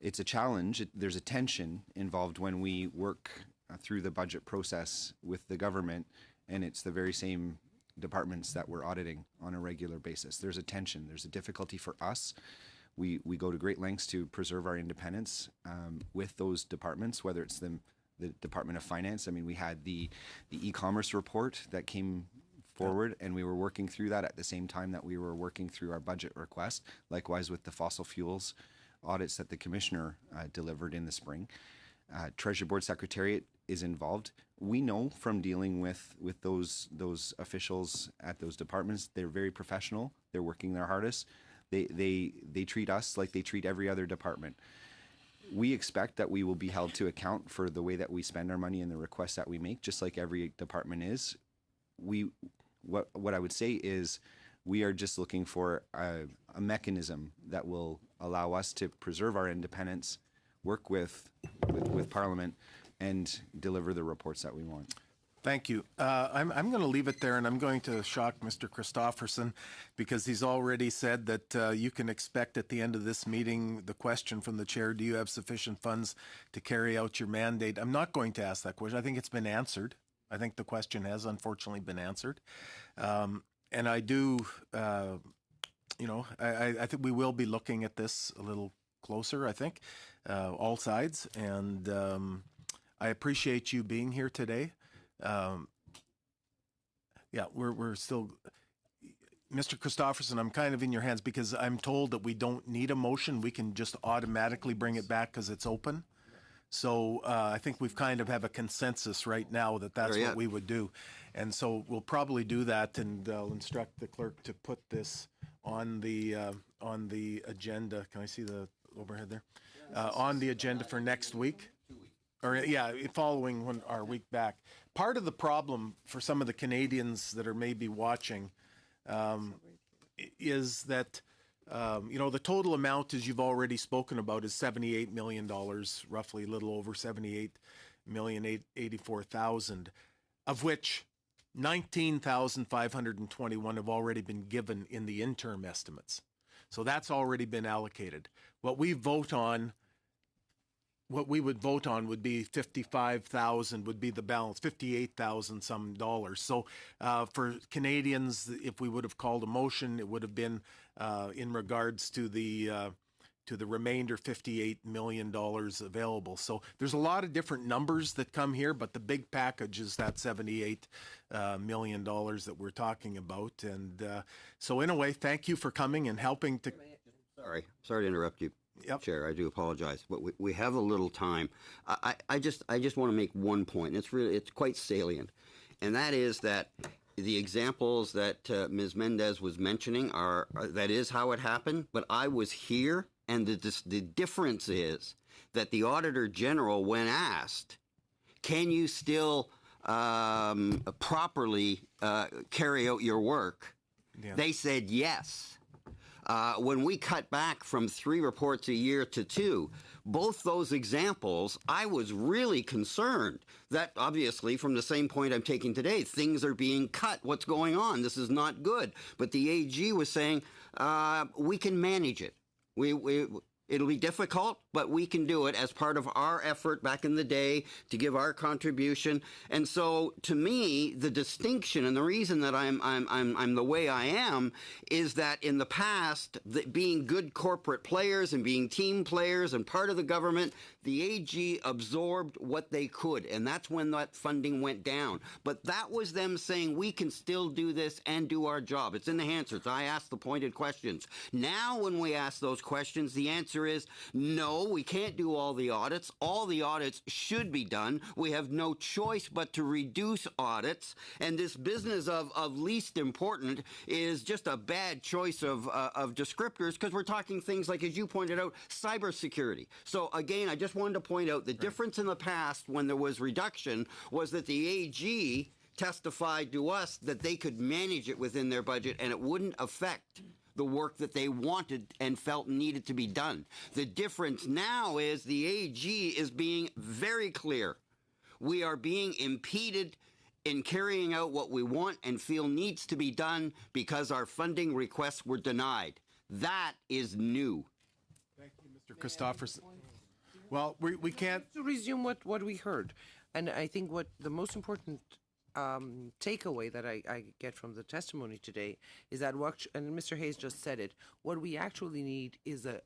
Speaker 6: it's a challenge. There's a tension involved when we work through the budget process with the government, and it's the very same departments that we're auditing on a regular basis. There's a tension. There's a difficulty for us. We go to great lengths to preserve our independence with those departments, whether it's the Department of Finance. I mean, we had the e-commerce report that came forward, and we were working through that at the same time that we were working through our budget request. Likewise with the fossil fuels audits that the Commissioner delivered in the spring. Treasury Board Secretariat is involved. We know from dealing with those officials at those departments, they're very professional. They're working their hardest. They treat us like they treat every other department. We expect that we will be held to account for the way that we spend our money and the requests that we make, just like every department is. what I would say is we are just looking for a mechanism that will allow us to preserve our independence, work with Parliament, and deliver the reports that we want.
Speaker 1: Thank you. I'm going to leave it there, and I'm going to shock Mr. Christofferson because he's already said that you can expect at the end of this meeting the question from the chair, do you have sufficient funds to carry out your mandate? I'm not going to ask that question. I think it's been answered. I think the question has unfortunately been answered. And I do, I think we will be looking at this a little closer, I think, all sides. And I appreciate you being here today. We're still, Mr. Christofferson, I'm kind of in your hands because I'm told that we don't need a motion. We can just automatically bring it back because it's open. So I think we've kind of have a consensus right now that that's what we would do. And so we'll probably do that, and I'll instruct the clerk to put this on the agenda. Can I see the overhead there? On the agenda for next week. Or following our week back. Part of the problem for some of the Canadians that are maybe watching is that the total amount, as you've already spoken about, is $78 million, roughly a little over 78,084,000, of which 19,521 have already been given in the interim estimates. So that's already been allocated. What we would vote on would be 55,000 would be the balance, 58,000 some dollars. So for Canadians, if we would have called a motion, it would have been in regards to the remainder $58 million available. So there's a lot of different numbers that come here, but the big package is that $78 million that we're talking about. And so in a way, thank you for coming and helping to...
Speaker 7: Sorry to interrupt you.
Speaker 1: Yep.
Speaker 7: Chair, I do apologize, but we have a little time. I just want to make one point. It's quite salient, and that is that the examples that Ms. Mendez was mentioning that is how it happened. But I was here, and the difference is that the Auditor General, when asked, "Can you still properly carry out your work?" They said yes. When we cut back from 3 reports a year to 2, both those examples, I was really concerned that obviously from the same point I'm taking today, things are being cut. What's going on? This is not good. But the AG was saying, we can manage it. It'll be difficult, but we can do it as part of our effort back in the day to give our contribution. And so, to me, the distinction and the reason that I'm the way I am is that in the past, being good corporate players and being team players and part of the government, the AG absorbed what they could, and that's when that funding went down. But that was them saying we can still do this and do our job. It's in the answers. I asked the pointed questions. Now, when we ask those questions, the answer is no, we can't do all the audits. All the audits should be done. We have no choice but to reduce audits. And this business of least important is just a bad choice of descriptors because we're talking things like, as you pointed out, cybersecurity. So again, I just wanted to point out the difference in the past when there was reduction was that the AG testified to us that they could manage it within their budget and it wouldn't affect the work that they wanted and felt needed to be done. The difference now is the AG is being very clear. We are being impeded in carrying out what we want and feel needs to be done because our funding requests were denied. That is new.
Speaker 1: Thank you, Mr. Christofferson. Well, we can't...
Speaker 4: To resume what we heard, and I think what the most important takeaway that I get from the testimony today is that and Mr. Hayes just said it, what we actually need is a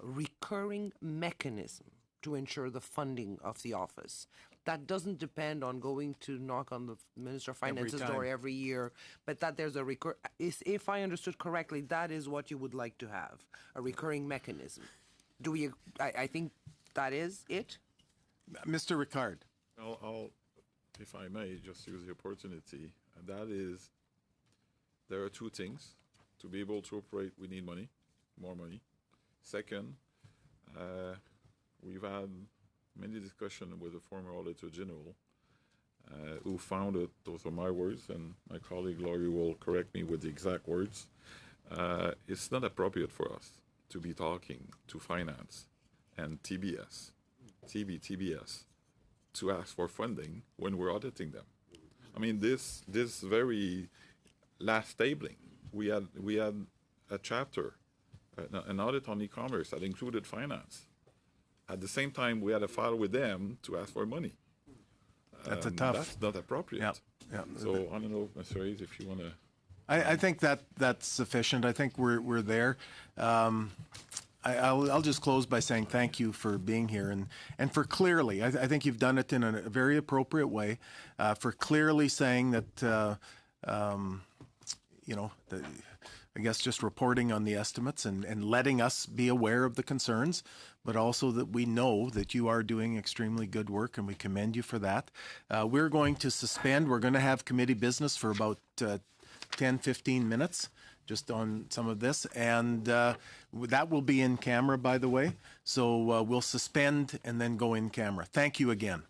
Speaker 4: recurring mechanism to ensure the funding of the office. That doesn't depend on going to knock on the Minister of Finance's door every year, but that there's if I understood correctly, that is what you would like to have, a recurring mechanism. I think that is it?
Speaker 1: Mr. Ricard.
Speaker 2: I'll if I may, just use the opportunity, and that is, there are 2 things. To be able to operate, we need money, more money. Second, we've had many discussions with the former Auditor General who found it, those are my words, and my colleague Laurie will correct me with the exact words, it's not appropriate for us to be talking to finance and TBS, to ask for funding when we're auditing them. I mean, this very last tabling, we had a chapter, an audit on e-commerce that included finance. At the same time, we had a file with them to ask for money.
Speaker 1: That's a tough.
Speaker 2: That's not appropriate.
Speaker 1: Yeah.
Speaker 2: So I don't know, Mr. Hayes, if you want to.
Speaker 1: I think that's sufficient. I think we're there. I'll just close by saying thank you for being here and for clearly, I think you've done it in a very appropriate way, for clearly saying that, I guess just reporting on the estimates and letting us be aware of the concerns, but also that we know that you are doing extremely good work and we commend you for that. We're going to suspend. We're going to have committee business for about 10, 15 minutes just on some of this. And that will be in camera, by the way. So we'll suspend and then go in camera. Thank you again.